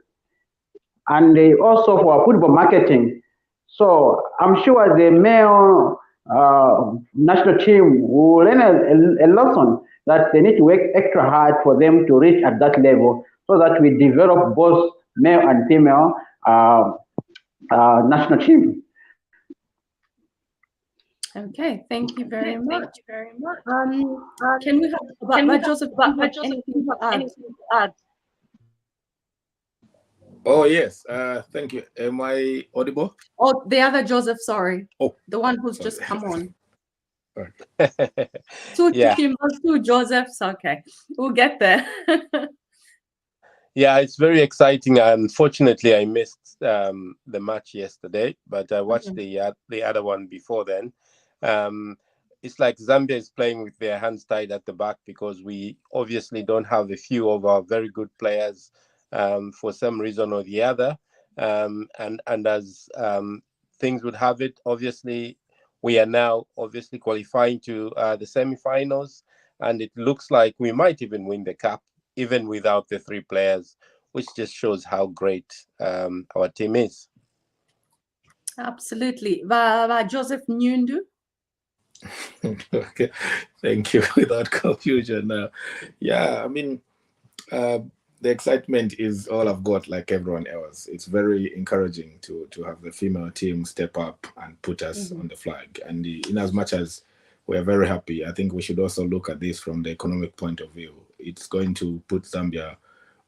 and also for football marketing. So I'm sure the male national team will learn a lesson that they need to work extra hard for them to reach at that level, so that we develop both male and female national team. Okay, thank you very much. Can we have Joseph? Anything to add? Oh yes, thank you. Am I audible? Oh, the other Joseph, sorry. Oh, the one who's sorry. just come on. Yeah. Two Josephs. Okay, we'll get there. Yeah, it's very exciting. Unfortunately, I missed the match yesterday, but I watched the other one before then. It's like Zambia is playing with their hands tied at the back, because we obviously don't have a few of our very good players for some reason or the other. And as things would have it, obviously, we are now obviously qualifying to the semi-finals, and it looks like we might even win the cup, even without the three players, which just shows how great our team is. Absolutely. Joseph Nyundu. Okay, thank you. Without confusion. Yeah, I mean, the excitement is all I've got, like everyone else. It's very encouraging to have the female team step up and put us on the flag. And in as much as we're very happy, I think we should also look at this from the economic point of view. It's going to put Zambia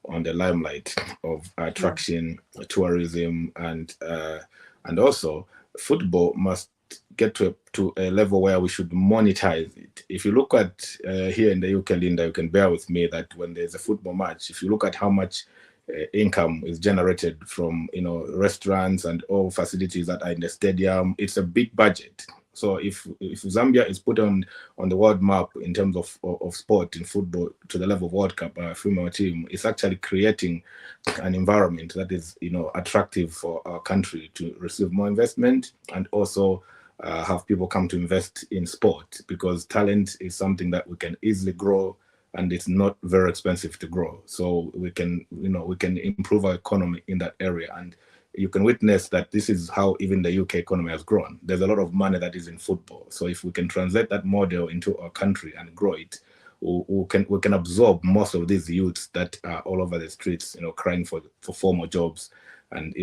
on the limelight of attraction, tourism, and also football must get to a level where we should monetize it. If you look at here in the UK, Linda, you can bear with me that when there's a football match, if you look at how much income is generated from restaurants and all facilities that are in the stadium, it's a big budget. So if Zambia is put on the world map in terms of sport in football to the level of World Cup, female team, it's actually creating an environment that is attractive for our country to receive more investment, and also have people come to invest in sport, because talent is something that we can easily grow, and it's not very expensive to grow. So we can improve our economy in that area. And you can witness that this is how even the UK economy has grown. There's a lot of money that is in football. So if we can translate that model into our country and grow it, we can absorb most of these youths that are all over the streets, crying for formal jobs, and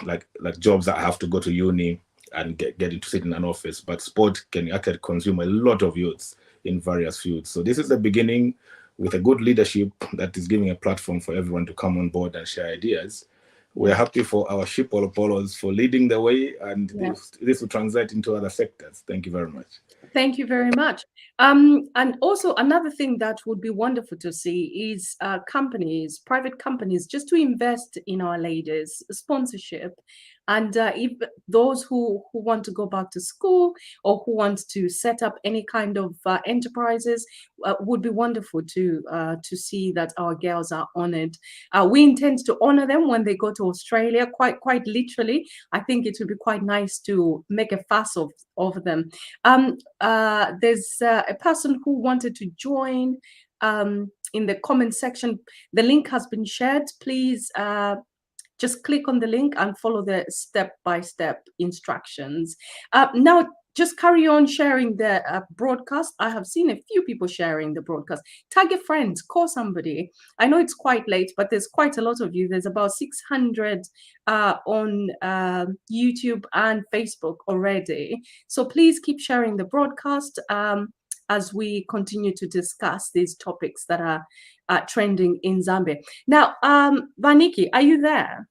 like jobs that have to go to uni and get into sit in an office. But sport can actually consume a lot of youths in various fields. So this is the beginning, with a good leadership that is giving a platform for everyone to come on board and share ideas. We're happy for our ship Polos for leading the way, and this will translate into other sectors. Thank you very much. Thank you very much. And also another thing that would be wonderful to see is companies, private companies, just to invest in our ladies, sponsorship. And if those who want to go back to school or who want to set up any kind of enterprises, would be wonderful to see that our girls are honored. We intend to honor them when they go to to Australia, quite literally. I think it would be quite nice to make a fuss of them. There's a person who wanted to join in the comment section. The link has been shared. Please just click on the link and follow the step-by-step instructions. Now, just carry on sharing the broadcast. I have seen a few people sharing the broadcast. Tag a friend, call somebody. I know it's quite late, but there's quite a lot of you. There's about 600 on YouTube and Facebook already. So please keep sharing the broadcast as we continue to discuss these topics that are trending in Zambia. Now, Vaniki, are you there?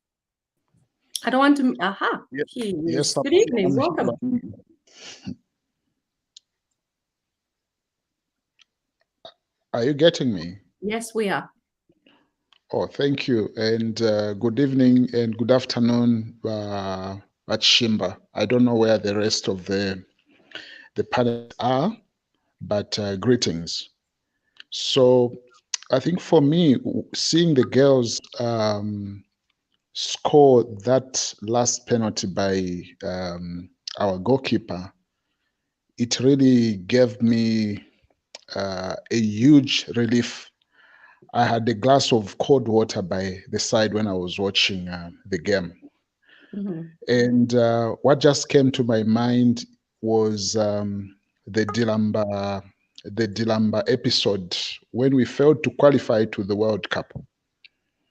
I don't want to. Aha. Yes. Good evening. Welcome. Are you getting me? Yes, we are. Oh, thank you. And good evening and good afternoon at Shimba. I don't know where the rest of the panel are, but greetings. So I think for me, seeing the girls score that last penalty by our goalkeeper, it really gave me a huge relief. I had a glass of cold water by the side when I was watching the game. Mm-hmm. And what just came to my mind was the Dilamba episode when we failed to qualify to the World Cup.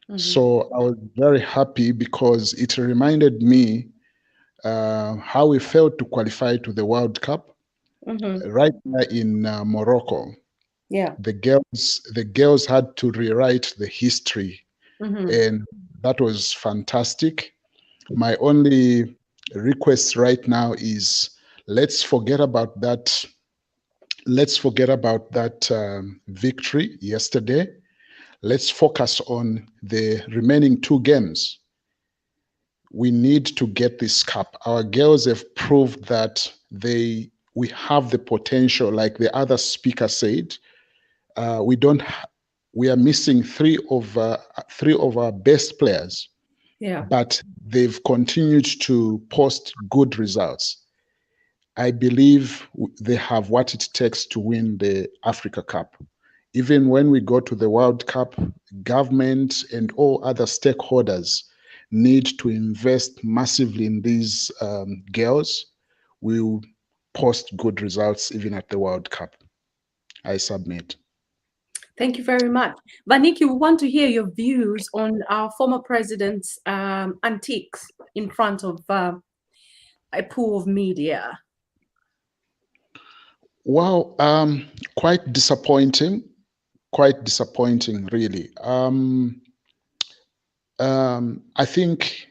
Mm-hmm. So I was very happy because it reminded me how we failed to qualify to the World Cup right there in Morocco. Yeah, the girls had to rewrite the history, and that was fantastic. My only request right now is let's forget about that. Let's forget about that victory yesterday. Let's focus on the remaining 2 games. We need to get this cup. Our girls have proved that we have the potential, like the other speaker said. We are missing 3 of our best players, but they've continued to post good results. I believe they have what it takes to win the Africa Cup. Even when we go to the World Cup, government and all other stakeholders need to invest massively in these girls. We will post good results even at the World Cup. I submit. Thank you very much. Vaniki, we want to hear your views on our former president's antics in front of a pool of media. Well, quite disappointing, really. I think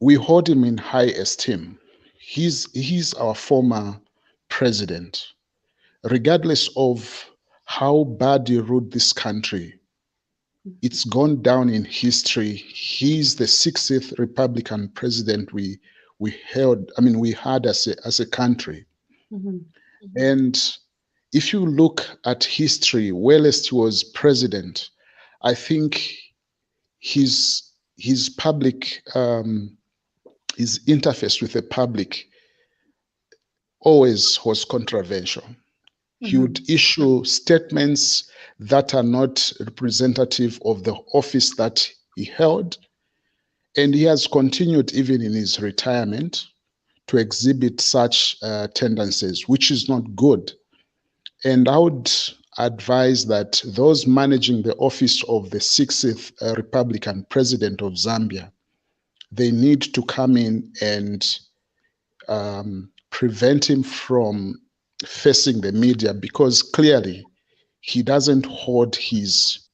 we hold him in high esteem. He's our former president. Regardless of how bad he ruled this country, it's gone down in history. He's the 60th Republican president we had as a country. Mm-hmm. And if you look at history, whilst he was president, I think his public his interface with the public always was controversial. He would issue statements that are not representative of the office that he held. And he has continued even in his retirement to exhibit such tendencies, which is not good. And I would advise that those managing the office of the 60th Republican president of Zambia, they need to come in and prevent him from facing the media, because clearly he doesn't hold his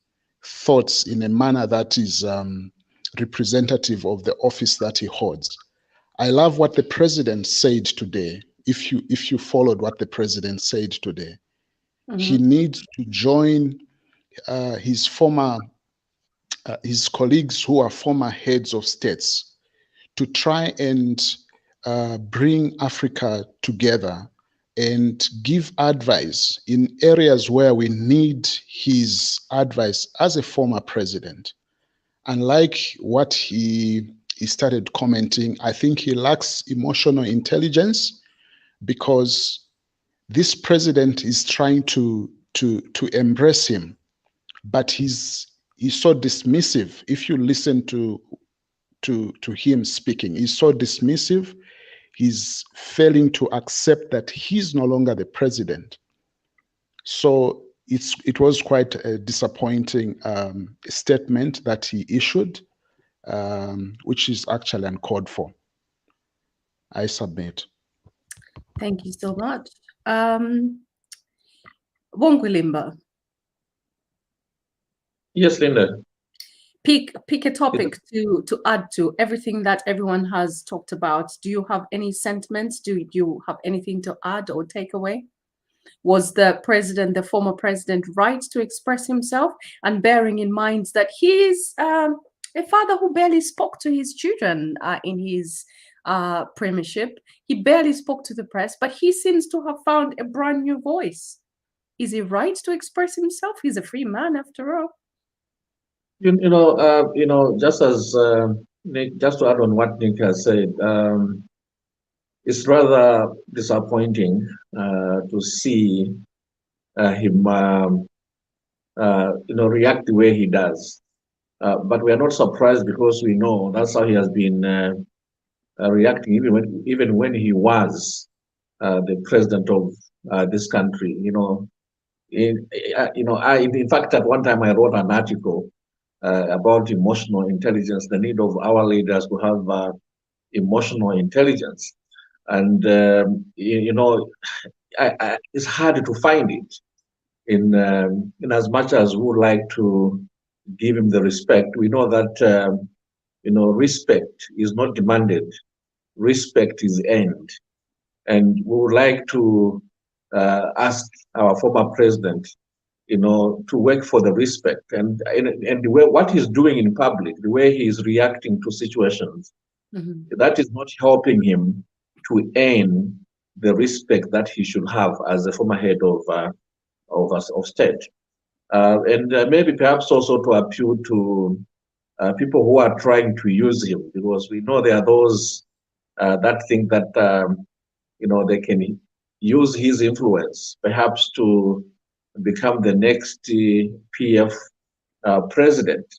thoughts in a manner that is representative of the office that he holds. I love what the president said today. If you followed what the president said today, he needs to join his colleagues who are former heads of states to try and bring Africa together and give advice in areas where we need his advice as a former president. unlike what he started commenting, I think he lacks emotional intelligence, because this president is trying to embrace him, but he's so dismissive. If you listen to him speaking, he's so dismissive. He's failing to accept that he's no longer the president. So it was quite a disappointing statement that he issued, which is actually uncalled for. I submit. Thank you so much. Bongolimba. Yes, Linda. Pick a topic to add to everything that everyone has talked about. Do you have any sentiments? Do you have anything to add or take away? Was the former president, right to express himself? And bearing in mind that he's a father who barely spoke to his children in his premiership. He barely spoke to the press, but he seems to have found a brand new voice. Is he right to express himself? He's a free man after all. Just as Nick, just to add on what Nick has said, it's rather disappointing to see him, react the way he does. But we are not surprised, because we know that's how he has been reacting, even when he was the president of this country. In fact, at one time I wrote an article about emotional intelligence, the need of our leaders to have emotional intelligence. And, it's hard to find it in as much as we would like to give him the respect. We know that, respect is not demanded. Respect is earned. And we would like to ask our former president, to work for the respect, and the way what he's doing in public, the way he is reacting to situations, that is not helping him to earn the respect that he should have as a former head of state, and maybe perhaps also to appeal to people who are trying to use him, because we know there are those that think that they can use his influence perhaps to become the next PF president,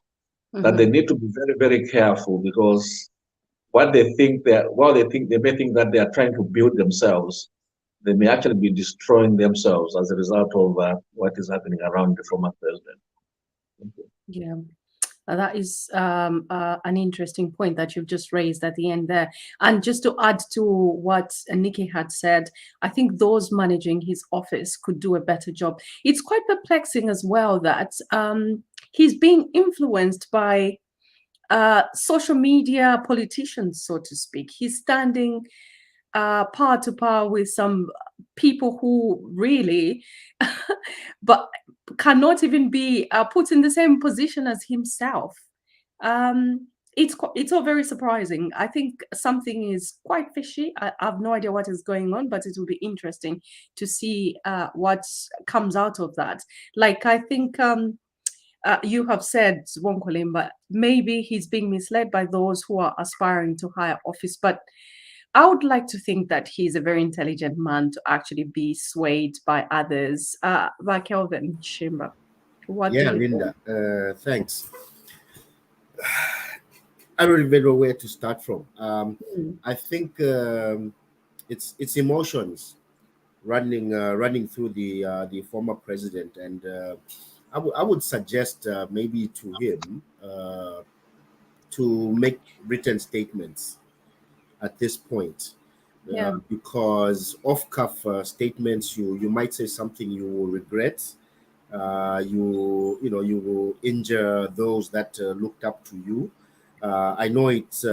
that they need to be very, very careful, because they may think that they are trying to build themselves, they may actually be destroying themselves as a result of what is happening around the former president. Yeah. That is an interesting point that you've just raised at the end there. And just to add to what Nikki had said, I think those managing his office could do a better job. It's quite perplexing as well that he's being influenced by social media politicians, so to speak. He's standing par to par with some people who really but cannot even be put in the same position as himself. It's all very surprising. I think something is quite fishy. I have no idea what is going on, but it will be interesting to see what comes out of that. Like, I think you have said, Wonkolimba, maybe he's being misled by those who are aspiring to higher office, but I would like to think that he's a very intelligent man to actually be swayed by others. By Kelvin Shimba. Yeah, Linda, thanks. I don't even know where to start from. I think it's emotions running through the former president, and I would suggest maybe to him to make written statements at this point, because off-cuff statements, you might say something you will regret. You will injure those that looked up to you. I know it's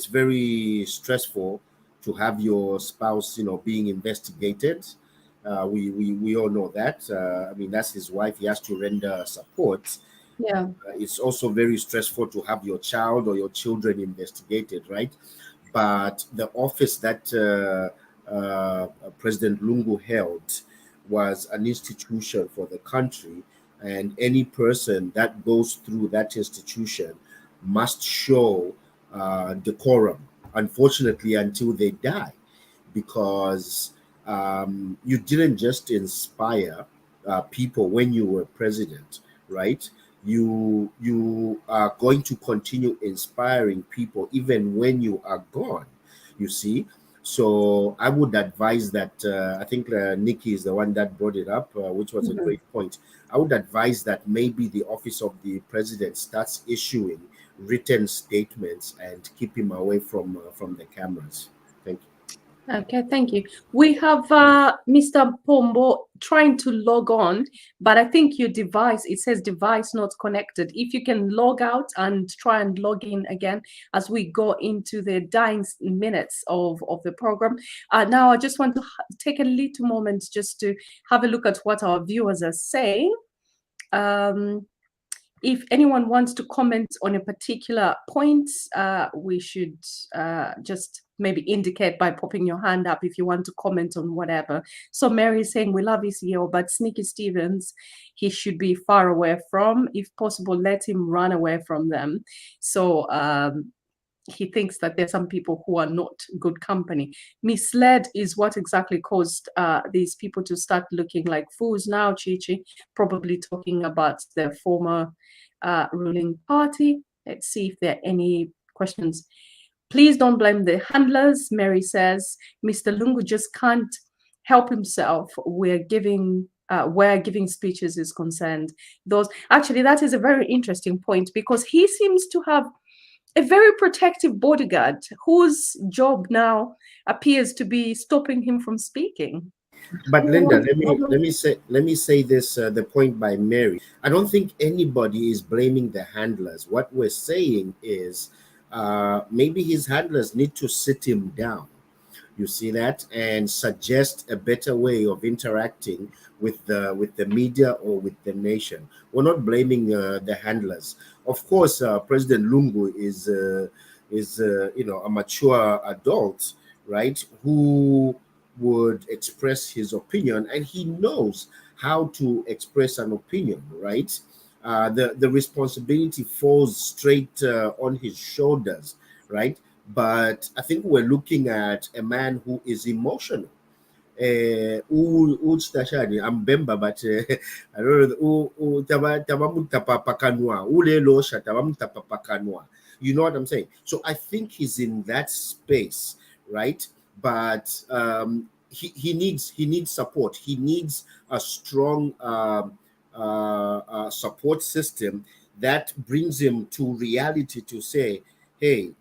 very stressful to have your spouse, being investigated. We all know that. I mean, that's his wife. He has to render support. Yeah. It's also very stressful to have your child or your children investigated, right? But the office that President Lungu held was an institution for the country, and any person that goes through that institution must show decorum, unfortunately, until they die, because you didn't just inspire people when you were president, right? You are going to continue inspiring people even when you are gone, you see. So I would advise that, I think Nikki is the one that brought it up, which was a great point. I would advise that maybe the office of the president starts issuing written statements and keep him away from the cameras. Thank you. Okay, thank you. We have Mr. Pombo trying to log on, but I think your device, it says device not connected. If you can log out and try and log in again as we go into the dying minutes of the program. Now, I just want to take a little moment just to have a look at what our viewers are saying. If anyone wants to comment on a particular point, we should just maybe indicate by popping your hand up if you want to comment on whatever. So Mary is saying, we love ECO, but Sneaky Stevens, he should be far away from. If possible, let him run away from them. So he thinks that there's some people who are not good company. Misled is what exactly caused these people to start looking like fools now, Chichi, probably talking about their former ruling party. Let's see if there are any questions. Please don't blame the handlers, Mary says. Mr. Lungu just can't help himself. We're giving where giving speeches is concerned. Those actually, that is a very interesting point, because he seems to have a very protective bodyguard whose job now appears to be stopping him from speaking. But Linda, let me say this, the point by Mary. I don't think anybody is blaming the handlers. What we're saying is maybe his handlers need to sit him down. You see that, and suggest a better way of interacting with the media or with the nation. We're not blaming the handlers. Of course, President Lungu is a mature adult, right, who would express his opinion, and he knows how to express an opinion, right? The responsibility falls straight on his shoulders, right? But I think we're looking at a man who is emotional. I'm Bemba, but I don't know. You know what I'm saying? So I think he's in that space, right? But he needs support. He needs a strong support system that brings him to reality, to say, hey,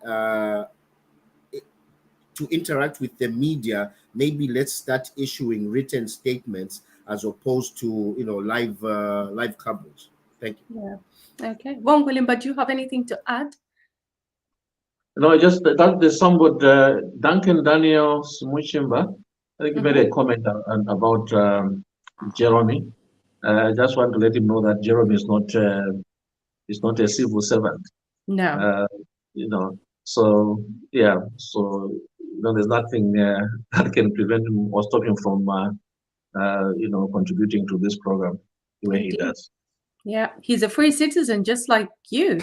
to interact with the media, maybe let's start issuing written statements as opposed to live coverage. Thank you. Yeah. Okay. Von William, but do you have anything to add? No, just that there's somebody, Duncan Daniel Smuchimba, I think he made a comment about Jeremy. I just want to let him know that Jeremy is not a civil servant. No. So yeah, so there's nothing that can prevent him or stop him from contributing to this program the way he does. Yeah, he's a free citizen just like you.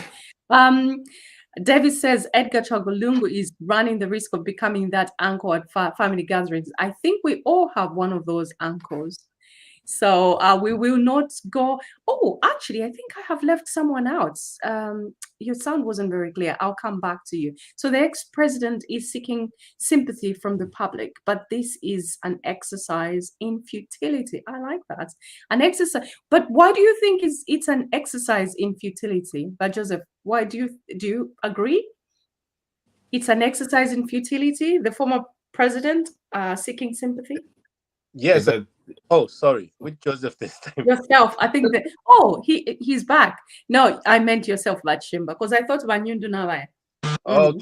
David says Edgar Chagolungu is running the risk of becoming that uncle at family gatherings. I think we all have one of those uncles. So we will not go. Oh, actually, I think I have left someone out. Your sound wasn't very clear. I'll come back to you. So the ex-president is seeking sympathy from the public, but this is an exercise in futility. I like that. An exercise. But why do you think it's an exercise in futility? But Joseph, why do you agree? It's an exercise in futility. The former president seeking sympathy. Yes. Oh, sorry. With Joseph this time. Yourself. I think that. Oh, he's back. No, I meant yourself, Lachimba, because I thought Banyundu Nawai. Oh,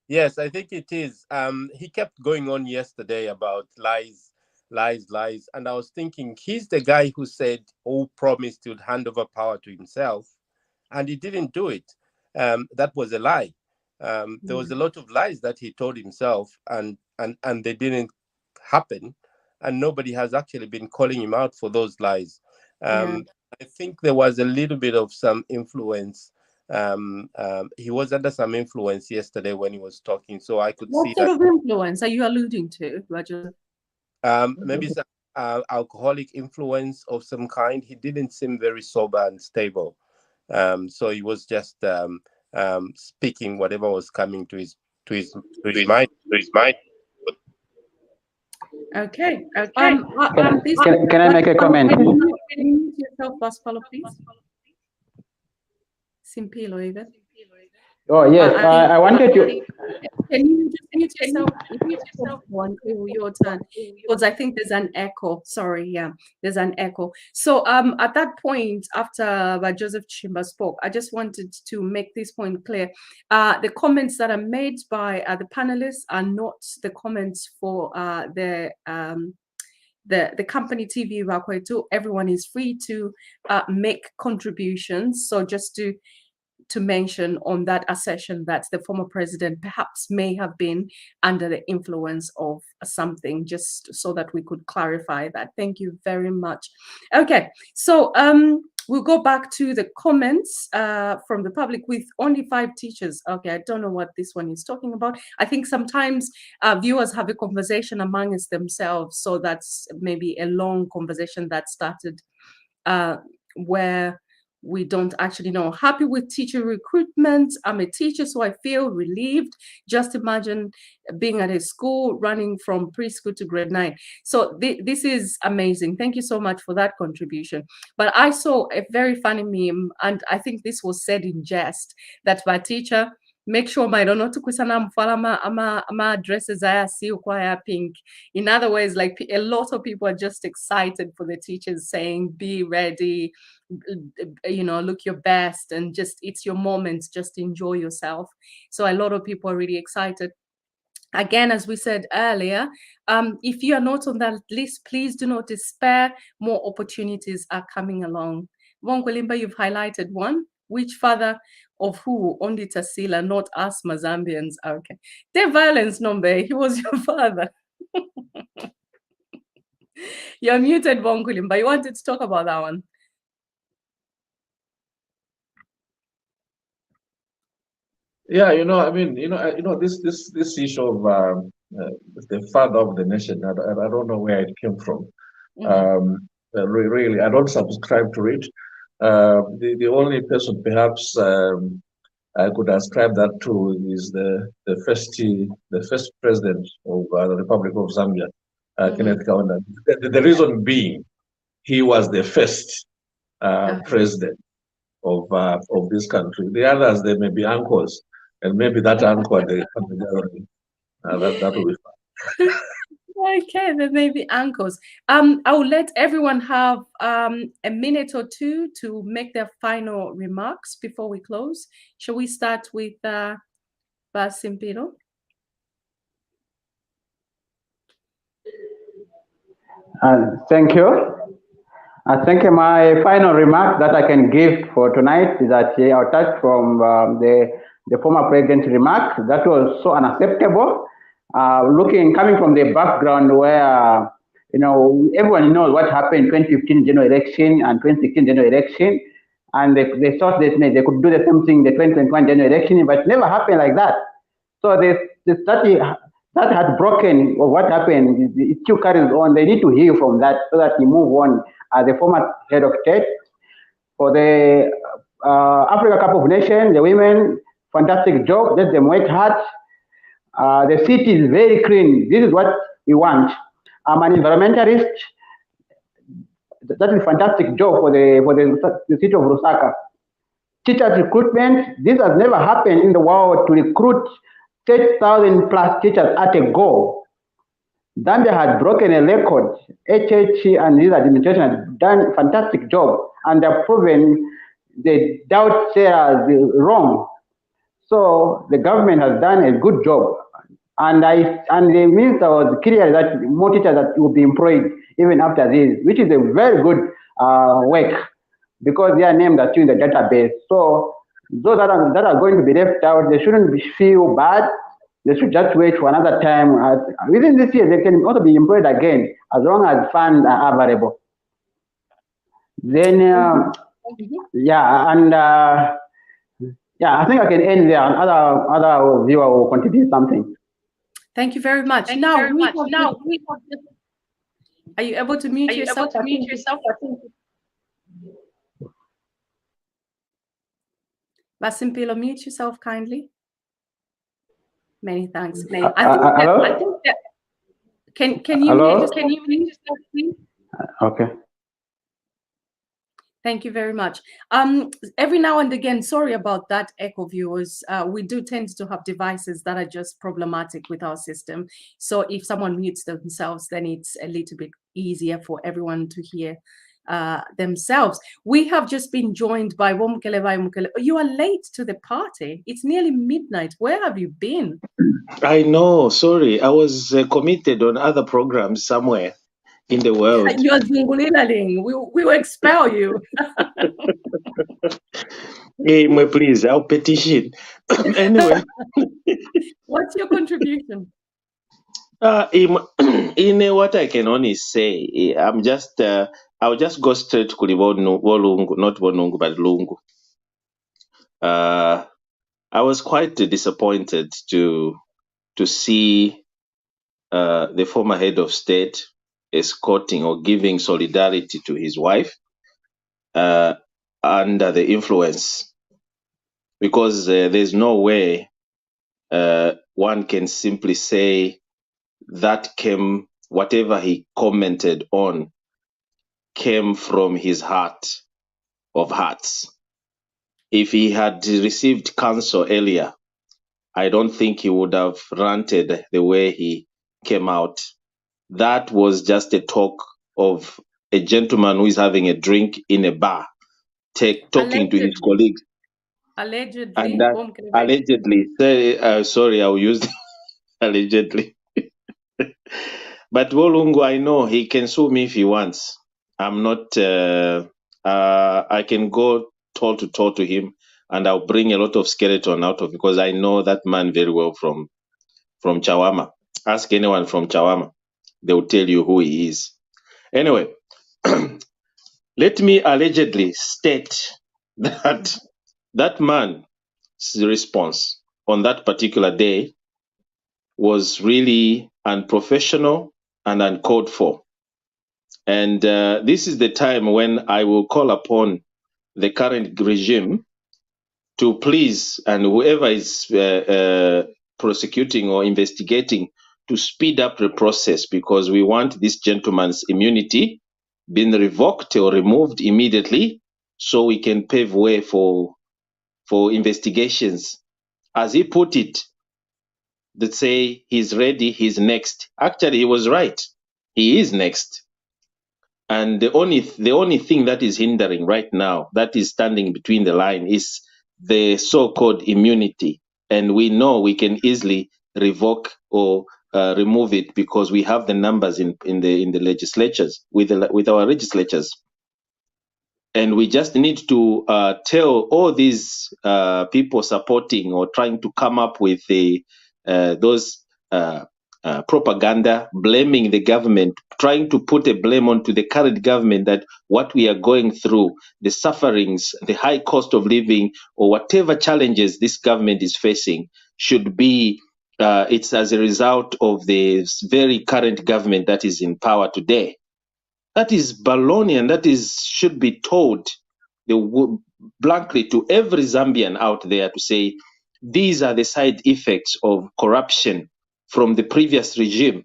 yes, I think it is. He kept going on yesterday about lies, and I was thinking he's the guy who promised to hand over power to himself, and he didn't do it. That was a lie. There was a lot of lies that he told himself, and they didn't happen. And nobody has actually been calling him out for those lies. I think there was a little bit of some influence He was under some influence yesterday when he was talking, so I could what see sort that. of influence are you alluding to, Roger? Maybe some alcoholic influence of some kind. He didn't seem very sober and stable, so he was just speaking whatever was coming to his mind. Okay. Can I make a comment? Can you mute yourself, Pascal, please? Simpilo, even. Oh yes, I wanted to. Can you just mute yourself until your turn? Because I think there's an echo. Sorry, yeah, there's an echo. So at that point, after Joseph Chimba spoke, I just wanted to make this point clear. The comments that are made by the panelists are not the comments for the company TVBAKWETU. Everyone is free to make contributions. So just to mention on that assertion that the former president perhaps may have been under the influence of something, just so that we could clarify that. Thank you very much. Okay, so we'll go back to the comments from the public with only 5 teachers. Okay, I don't know what this one is talking about. I think sometimes viewers have a conversation amongst themselves, so that's maybe a long conversation that started where we don't actually know. Happy with teacher recruitment. I'm a teacher, so I feel relieved. Just imagine being at a school running from preschool to grade 9. So this is amazing. Thank you so much for that contribution. But I saw a very funny meme, and I think this was said in jest, that my teacher, make sure my don't know to kusana ama addresses I see choir pink. In other words, like a lot of people are just excited for the teachers saying, be ready, you know, look your best, and just, it's your moments, just enjoy yourself. So a lot of people are really excited. Again, as we said earlier, if you are not on that list, please do not despair. More opportunities are coming along. Wongwelimba, you've highlighted one. Which father of who? Only Tasila, not us Mazambians. Okay. The violence number, he was your father. You're muted, Wongwelimba. You wanted to talk about that one? Yeah, I mean, this issue of the father of the nation, I don't know where it came from. Really, I don't subscribe to it. The only person perhaps I could ascribe that to is the first president of the Republic of Zambia, Kenneth Kaunda. The reason being, he was the first president of this country. The others, they may be uncles, and maybe that uncle they come together. That will be fine. Okay, there may be uncles. I will let everyone have a minute or two to make their final remarks before we close. Shall we start with Basimpiro? Thank you. I think my final remark that I can give for tonight is that I'll touch from the former president's remark. That was so unacceptable. Coming from the background where, everyone knows what happened in 2015 general election and 2016 general election, and they thought that they could do the same thing in the 2021 general election, but it never happened like that. So that had broken, or what happened, it still carries on. They need to heal from that so that we move on. As the former head of state for the Africa Cup of Nations, the women, fantastic job. Let them work hard. The city is very clean. This is what we want. I'm an environmentalist. That is a fantastic job for the city of Lusaka. Teachers recruitment. This has never happened in the world, to recruit 30,000 plus teachers at a go. Zambia had broken a record. HH and his administration had done a fantastic job, and they've proven the doubt sayers wrong. So the government has done a good job, and the minister was clear that more teachers that will be employed even after this, which is a very good work, because they are named as in the database. So those that are going to be left out, they shouldn't feel bad. They should just wait for another time. Within this year, they can also be employed again, as long as funds are available. Then, yeah, and Yeah, I think I can end there. Other viewer will contribute something. Thank you very much. Are you able to mute yourself? Basimpilo, mute yourself kindly. Many thanks. Hello? Can you mute yourself, please? Okay. Thank you very much. Every now and again, sorry about that, echo viewers. We do tend to have devices that are just problematic with our system. So if someone mutes themselves, then it's a little bit easier for everyone to hear themselves. We have just been joined by Womkele Womkele. You are late to the party. It's nearly midnight. Where have you been? I know, sorry. I was committed on other programs somewhere in the world. You are Zungulilaling. We will expel you. Hey, please, I'll petition. Anyway. What's your contribution? In what I can only say, I'll just go straight to Wolungu, not Bonungu, but Lungu. I was quite disappointed to see the former head of state escorting or giving solidarity to his wife under the influence, because there's no way one can simply say that whatever he commented on came from his heart of hearts. If he had received counsel earlier, I don't think he would have ranted the way he came out. That was just a talk of a gentleman who is having a drink in a bar, talking to his colleagues. Allegedly. And that, allegedly. Sorry, I'll use allegedly. But Wolungu, I know he can sue me if he wants. I'm not, I can go toe to toe to him, and I'll bring a lot of skeleton out of, because I know that man very well from Chawama. Ask anyone from Chawama. They will tell you who he is. Anyway, let me allegedly state that that man's response on that particular day was really unprofessional and uncalled for. And this is the time when I will call upon the current regime to please, and whoever is prosecuting or investigating, to speed up the process, because we want this gentleman's immunity being revoked or removed immediately, so we can pave way for investigations. As he put it, that say he's ready, he's next. Actually, he was right. He is next. And the only thing that is hindering right now, that is standing between the line, is the so-called immunity. And we know we can easily revoke or remove it, because we have the numbers in the legislatures, with our legislatures. And we just need to tell all these people supporting or trying to come up with those propaganda, blaming the government, trying to put a blame onto the current government, that what we are going through, the sufferings, the high cost of living, or whatever challenges this government is facing, should be it's as a result of the very current government that is in power today. That is baloney, and that should be told blankly to every Zambian out there, to say these are the side effects of corruption from the previous regime,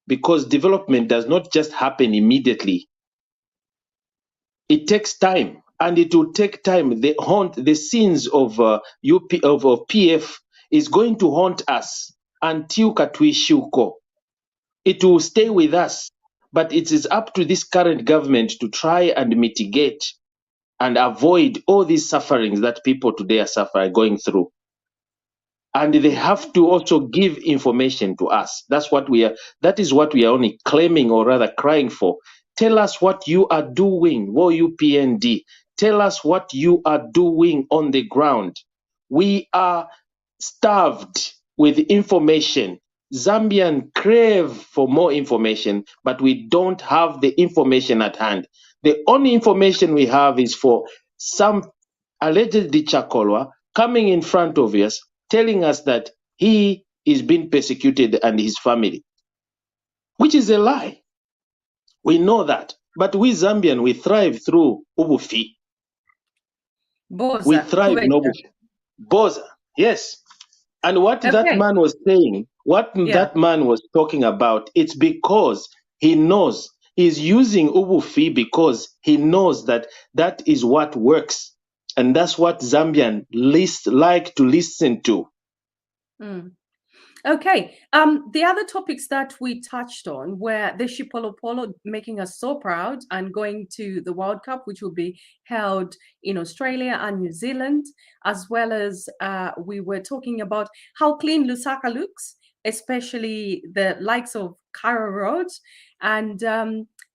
because development does not just happen immediately. It takes time, and it will take time. The sins of PF is going to haunt us until Katwishuko. It will stay with us. But it is up to this current government to try and mitigate and avoid all these sufferings that people today are going through. And they have to also give information to us. That is what we are only claiming, or rather crying for. Tell us what you are doing, WOUPND. Tell us what you are doing on the ground. We are starved with information. Zambians crave for more information, but we don't have the information at hand. The only information we have is for some allegedly Chakolwa coming in front of us, telling us that he is being persecuted and his family, which is a lie. We know that. But we Zambian, we thrive through Ubufi. Boza, we thrive in Ubufi. Boza, yes. And what that man was saying, that man was talking about, it's because he knows he's using Ubufi because he knows that that is what works. And that's what Zambian like to listen to. Okay. The other topics that we touched on were the Shipolopolo making us so proud and going to the World Cup, which will be held in Australia and New Zealand, as well as we were talking about how clean Lusaka looks, especially the likes of Cairo Road, and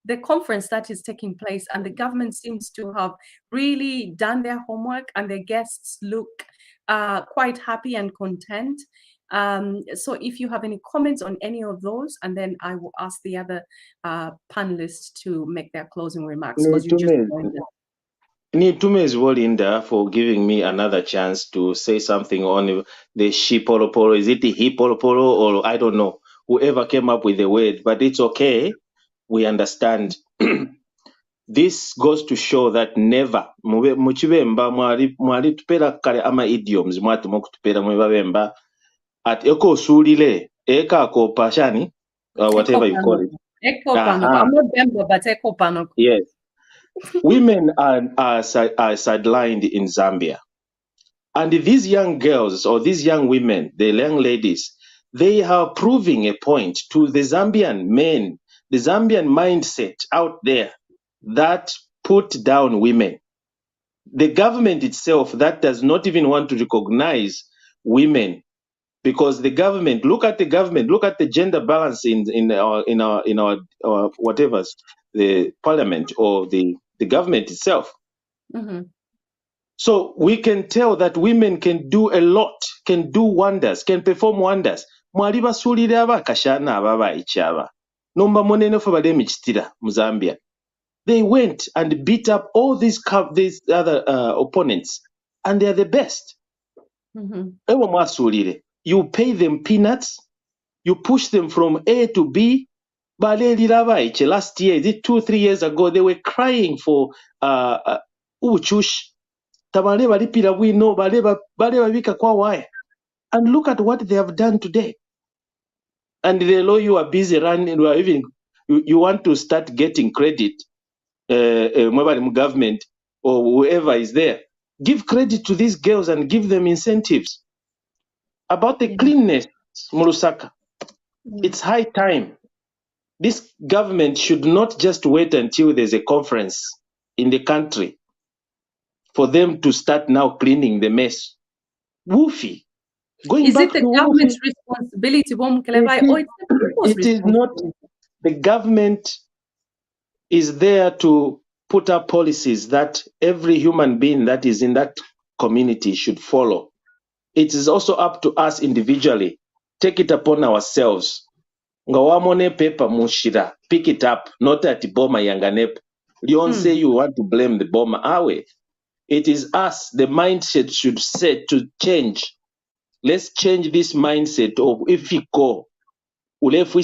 the conference that is taking place. And the government seems to have really done their homework, and their guests look quite happy and content. So if you have any comments on any of those, and then I will ask the other panelists to make their closing remarks. Nitumes Wolinda for giving me another chance to say something on the Shipolopolo. Is it the Hipolopolo or I don't know, whoever came up with the word, but it's okay. We understand. This goes to show that never muchibemba mwali tupera kale ama idioms mwatu mokutupera mwebabemba at eko sulile eka kopa shani whatever you call it. Yes. Women are sidelined in Zambia. And these young girls or these young women, the young ladies, they are proving a point to the Zambian men, the Zambian mindset out there that put down women. The government itself that does not even want to recognize women, because the government, look at the government, look at the gender balance in our whatever, the parliament or the government itself. So we can tell that women can do a lot, can do wonders, can perform wonders. Mwali basulire abakashana ababa ichaba. Nomba monene fo bade michitira mu Zambia. They went and beat up all these other opponents, and they are the best. Ewo mwasulire. You pay them peanuts, you push them from A to B. Last year, is it 2-3 years ago, they were crying for uchush. And look at what they have done today. And they know you are busy running, you want to start getting credit, government or whoever is there. Give credit to these girls and give them incentives. About the cleanness, Murusaka, it's high time. This government should not just wait until there's a conference in the country for them to start now cleaning the mess. Woofy. Is it the government's responsibility? It is not. The government is there to put up policies that every human being that is in that community should follow. It is also up to us individually. Take it upon ourselves. Ngawamone paper mushira. Pick it up. Not at Boma Yanganep. You don't say you want to blame the Boma Awe. It is us. The mindset should set to change. Let's change this mindset of if you go. Let's change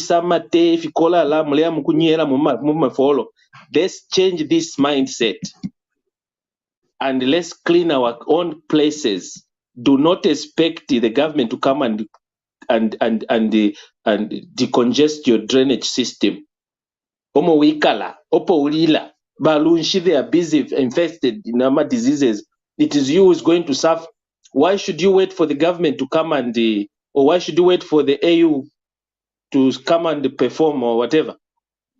this mindset. And let's clean our own places. Do not expect the government to come and decongest your drainage system. Omo wikala, opo ulila, balunshi, they are busy infested in other diseases. It is you who is going to suffer. Why should you wait for the government to come and, or why should you wait for the AU to come and perform or whatever?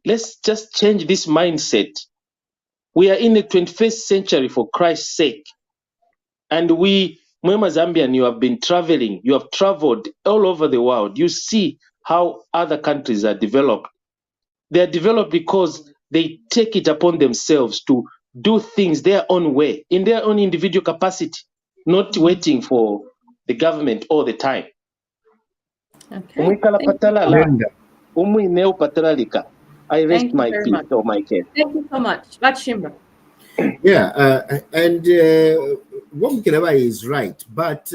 Let's just change this mindset. We are in the 21st century, for Christ's sake. And we, Mwema Zambian, you have been traveling, you have traveled all over the world. You see how other countries are developed. They are developed because they take it upon themselves to do things their own way, in their own individual capacity, not waiting for the government all the time. Okay. I rest my peace or my case. Thank you so much. Bachimba. Yeah, and Womkeleba is right, but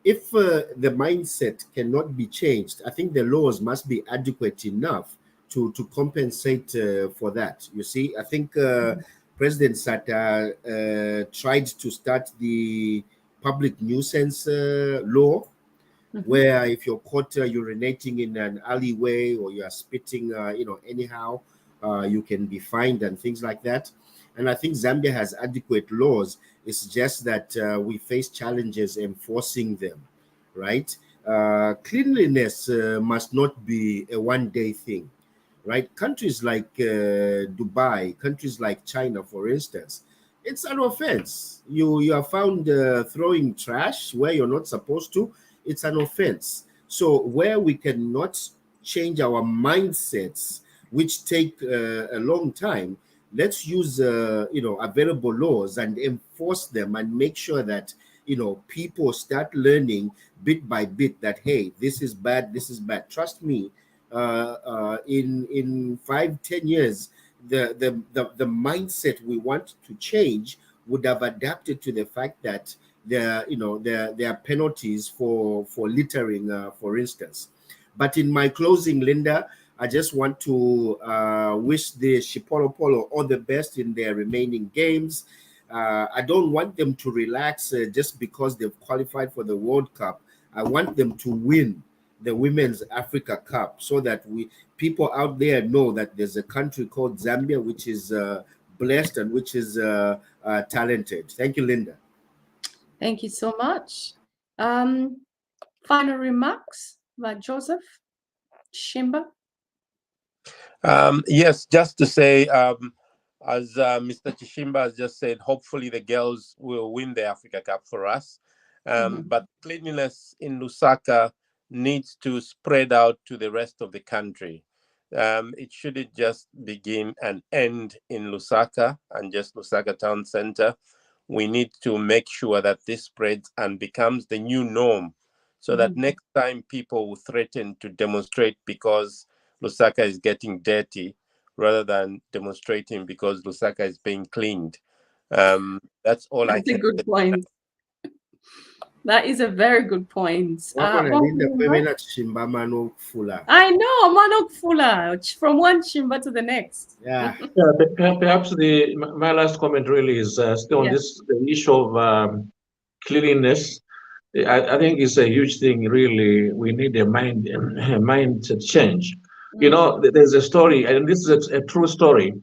if the mindset cannot be changed, I think the laws must be adequate enough to compensate for that. You see, I think President Sata tried to start the public nuisance law, where if you're caught urinating in an alleyway or you are spitting, anyhow, you can be fined and things like that. And I think Zambia has adequate laws. It's just that we face challenges enforcing them, right? Cleanliness must not be a one-day thing, right? Countries like Dubai, countries like China, for instance, it's an offense. You are found throwing trash where you're not supposed to. It's an offense. So where we cannot change our mindsets, which take a long time, let's use available laws and enforce them and make sure that people start learning bit by bit that, hey, this is bad, this is bad. Trust me, in 5-10 years, the mindset we want to change would have adapted to the fact that there are penalties for littering, for instance. But in my closing, Linda, I just want to wish the Chipolopolo all the best in their remaining games. I don't want them to relax just because they've qualified for the World Cup. I want them to win the Women's Africa Cup so that people out there know that there's a country called Zambia which is blessed and which is talented. Thank you, Linda. Thank you so much. Final remarks by Joseph Shimba? Yes, just to say, as Mr. Chishimba has just said, hopefully the girls will win the Africa Cup for us. But cleanliness in Lusaka needs to spread out to the rest of the country. It shouldn't just begin and end in Lusaka and just Lusaka town center. We need to make sure that this spreads and becomes the new norm, so that next time people will threaten to demonstrate because Lusaka is getting dirty rather than demonstrating because Lusaka is being cleaned. That's all I can say. That's a good point. That is a very good point. I know, Manok Fula, from one Chimba to the next. Yeah, perhaps my last comment really is still on the issue of cleanliness. I think it's a huge thing, really. We need a mindset change. There's a story, and this is a true story,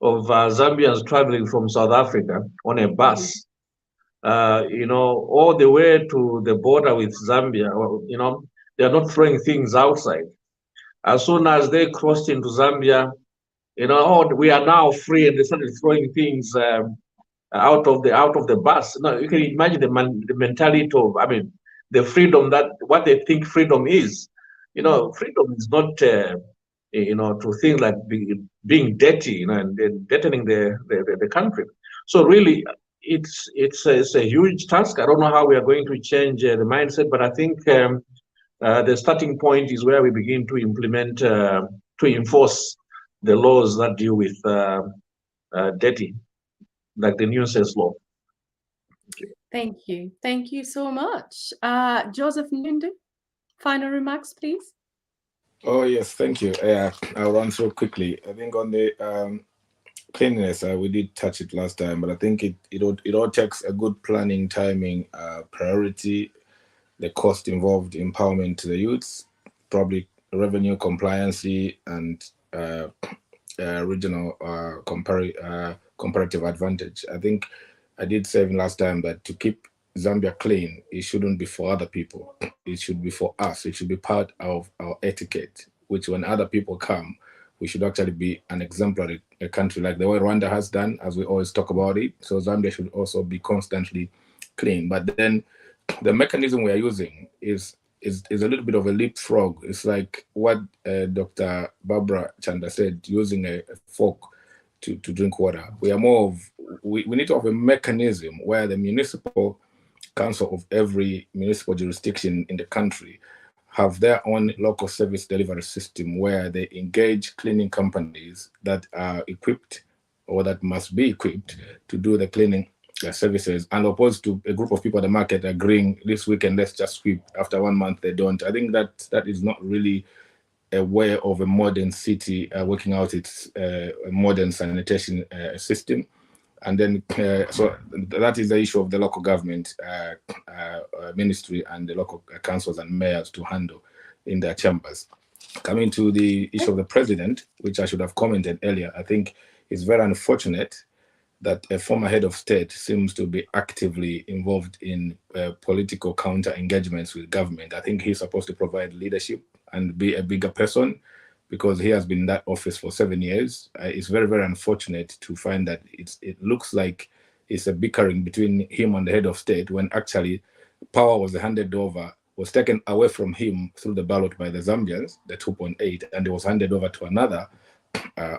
of Zambians traveling from South Africa on a bus. All the way to the border with Zambia. They're not throwing things outside. As soon as they crossed into Zambia, we are now free, and they started throwing things out of the bus. Now you can imagine the mentality of, the freedom, that what they think freedom is. Freedom is not to things like being dirty, and deadening the country. So really, it's a huge task. I don't know how we are going to change the mindset, but I think the starting point is where we begin to implement, to enforce the laws that deal with dirty, like the nuisance law. Thank you. Thank you so much. Joseph Ninde, final remarks, please. Oh, yes, thank you. I'll run through quickly. I think on the cleanliness, we did touch it last time, but I think it all takes a good planning, timing, priority, the cost involved, empowerment to the youths, probably revenue compliancy, and regional comparative advantage. I think I did say last time that to keep Zambia clean, it shouldn't be for other people. It should be for us. It should be part of our etiquette, which when other people come, we should actually be an exemplary country like the way Rwanda has done, as we always talk about it. So Zambia should also be constantly clean. But then the mechanism we are using is a little bit of a leapfrog. It's like what Dr. Barbara Chanda said, using a fork to drink water. We are more of, we need to have a mechanism where the municipal council of every municipal jurisdiction in the country have their own local service delivery system where they engage cleaning companies that are equipped or that must be equipped to do the cleaning services, and opposed to a group of people at the market agreeing this weekend let's just sweep. After 1 month they don't. I think that is not really a way of a modern city working out its modern sanitation system. And then, so that is the issue of the local government ministry and the local councils and mayors to handle in their chambers. Coming to the issue of the president, which I should have commented earlier, I think it's very unfortunate that a former head of state seems to be actively involved in political counter engagements with government. I think he's supposed to provide leadership and be a bigger person, because he has been in that office for 7 years. It's very, very unfortunate to find that it looks like it's a bickering between him and the head of state, when actually power was taken away from him through the ballot by the Zambians, the 2.8, and it was handed over to another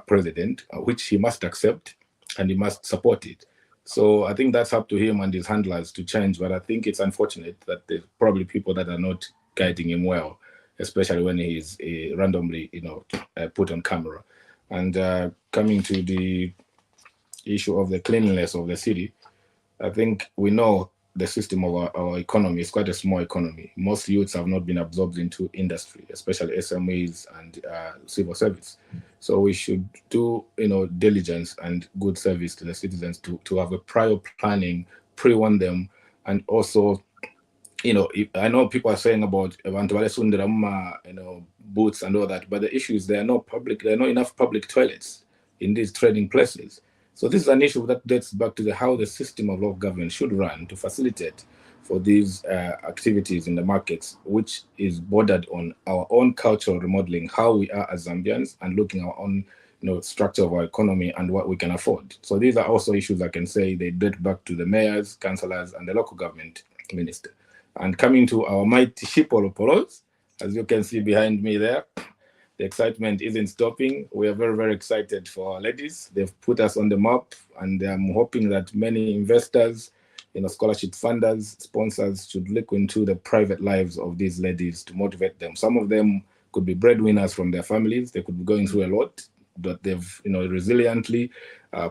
president, which he must accept and he must support it. So I think that's up to him and his handlers to change. But I think it's unfortunate that there's probably people that are not guiding him well, especially when he's randomly, put on camera. And coming to the issue of the cleanliness of the city, I think we know the system of our economy is quite a small economy. Most youths have not been absorbed into industry, especially SMEs and civil service. So we should do, diligence and good service to the citizens to have a prior planning, pre-warn them, and also, I know people are saying about boots and all that, but the issue is there are not enough public toilets in these trading places. So this is an issue that dates back to how the system of local government should run to facilitate for these activities in the markets, which is bordered on our own cultural remodeling, how we are as Zambians, and looking at our own structure of our economy and what we can afford. So these are also issues I can say they date back to the mayors, councillors, and the local government minister. And coming to our mighty Shipolopolos, as you can see behind me there, the excitement isn't stopping. We are very, very excited for our ladies. They've put us on the map, and I'm hoping that many investors, scholarship funders, sponsors should look into the private lives of these ladies to motivate them. Some of them could be breadwinners from their families. They could be going through a lot, but they've, resiliently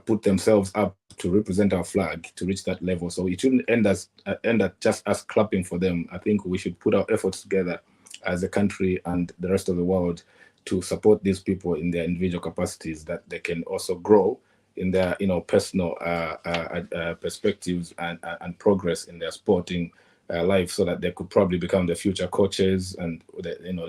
put themselves up to represent our flag to reach that level. So it shouldn't end at just us clapping for them. I think we should put our efforts together as a country and the rest of the world to support these people in their individual capacities, that they can also grow in their personal perspectives and progress in their sporting life, so that they could probably become the future coaches and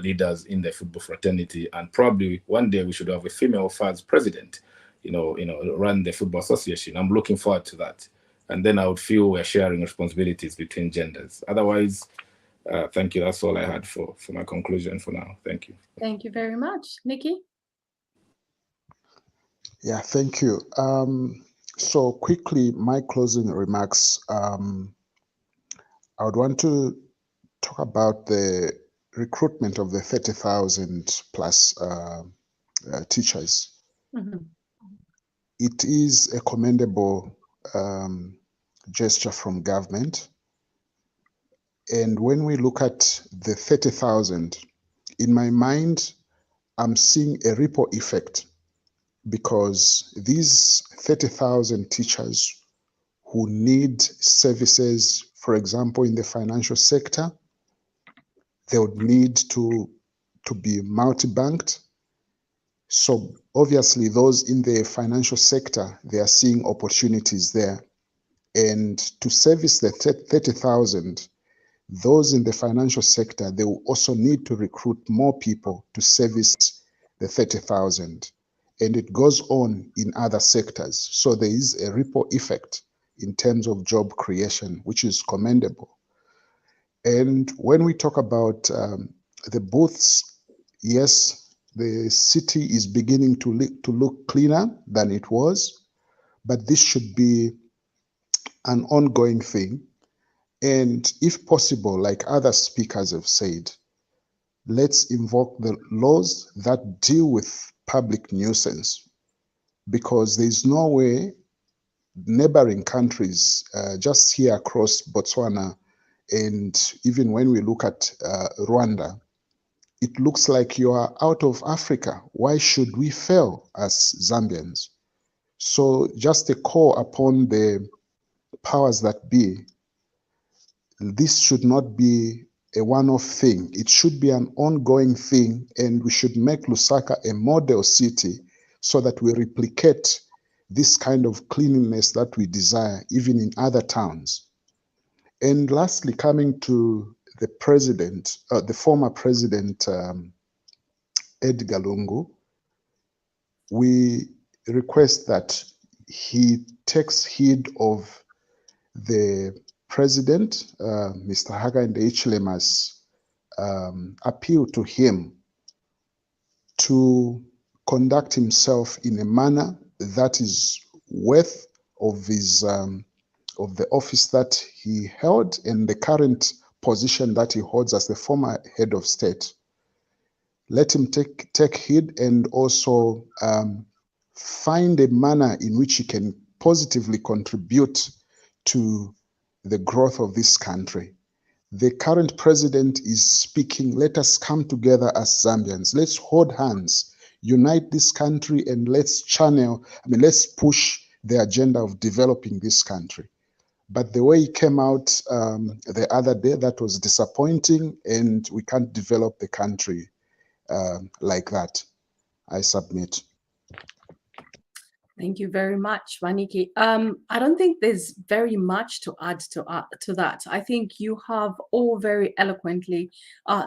leaders in the football fraternity. And probably one day we should have a female first president, run the football association. I'm looking forward to that. And then I would feel we're sharing responsibilities between genders. Otherwise, thank you. That's all I had for my conclusion for now. Thank you. Thank you very much. Nikki? Yeah, thank you. So quickly, my closing remarks. I would want to talk about the recruitment of the 30,000 plus teachers. Mm-hmm. It is a commendable gesture from government. And when we look at the 30,000, in my mind, I'm seeing a ripple effect, because these 30,000 teachers who need services, for example, in the financial sector, they would need to be multi-banked. So obviously those in the financial sector, they are seeing opportunities there. And to service the 30,000, those in the financial sector, they will also need to recruit more people to service the 30,000. And it goes on in other sectors. So there is a ripple effect in terms of job creation, which is commendable. And when we talk about the booths, yes, the city is beginning to look cleaner than it was, but this should be an ongoing thing. And if possible, like other speakers have said, let's invoke the laws that deal with public nuisance, because there's no way neighboring countries, just here across Botswana, and even when we look at Rwanda, it looks like you are out of Africa. Why should we fail as Zambians? So just a call upon the powers that be, this should not be a one-off thing. It should be an ongoing thing, and we should make Lusaka a model city so that we replicate this kind of cleanliness that we desire even in other towns. And lastly, coming to the president, the former president, Edgar Lungu, we request that he takes heed of the president, Mr. Hakainde Hichilema's appeal to him to conduct himself in a manner that is worth of his of the office that he held and the current position that he holds as the former head of state. Let him take heed and also find a manner in which he can positively contribute to the growth of this country. The current president is speaking, let us come together as Zambians. Let's hold hands, unite this country, and let's let's push the agenda of developing this country. But the way he came out the other day, that was disappointing, and we can't develop the country like that. I submit. Thank you very much, Waniki. I don't think there's very much to add to that. I think you have all very eloquently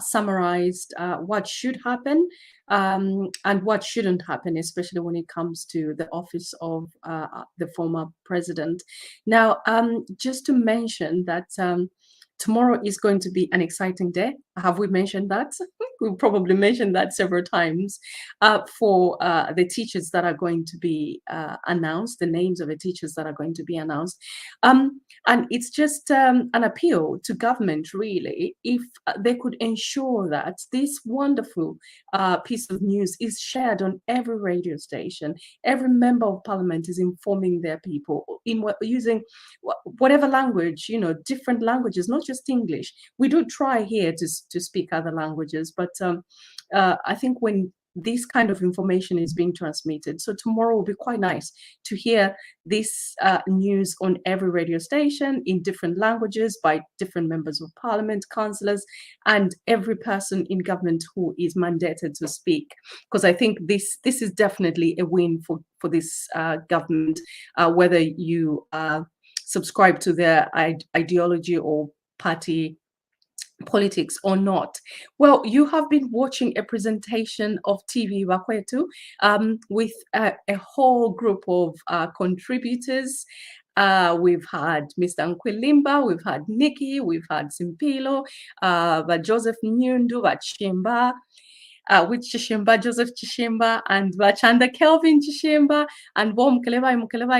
summarized what should happen and what shouldn't happen, especially when it comes to the office of the former president. Now, just to mention that tomorrow is going to be an exciting day. Have we mentioned that? We've probably mentioned that several times for the teachers that are going to be announced, the names of the teachers that are going to be announced. And it's just an appeal to government, really, if they could ensure that this wonderful piece of news is shared on every radio station. Every member of parliament is informing their people using whatever language, different languages, not just English. We do try here to speak other languages, but I think when this kind of information is being transmitted, so tomorrow will be quite nice to hear this news on every radio station in different languages by different members of parliament, councillors, and every person in government who is mandated to speak. Because I think this is definitely a win for this government, whether you subscribe to their ideology or party politics or not. Well, you have been watching a presentation of TVBAKWETU with a whole group of contributors. We've had Mr. Nkwilimba, we've had Nikki, we've had Simpilo, Joseph Nyundu, Chishimba, Joseph Chishimba, and Chanda Kelvin Chishimba, and Bom Mukelebai.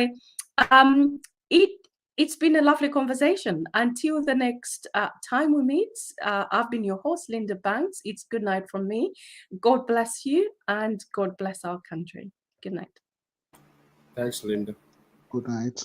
It's been a lovely conversation. Until the next time we meet, I've been your host, Linda Banks. It's good night from me. God bless you, and God bless our country. Good night. Thanks, Linda. Good night.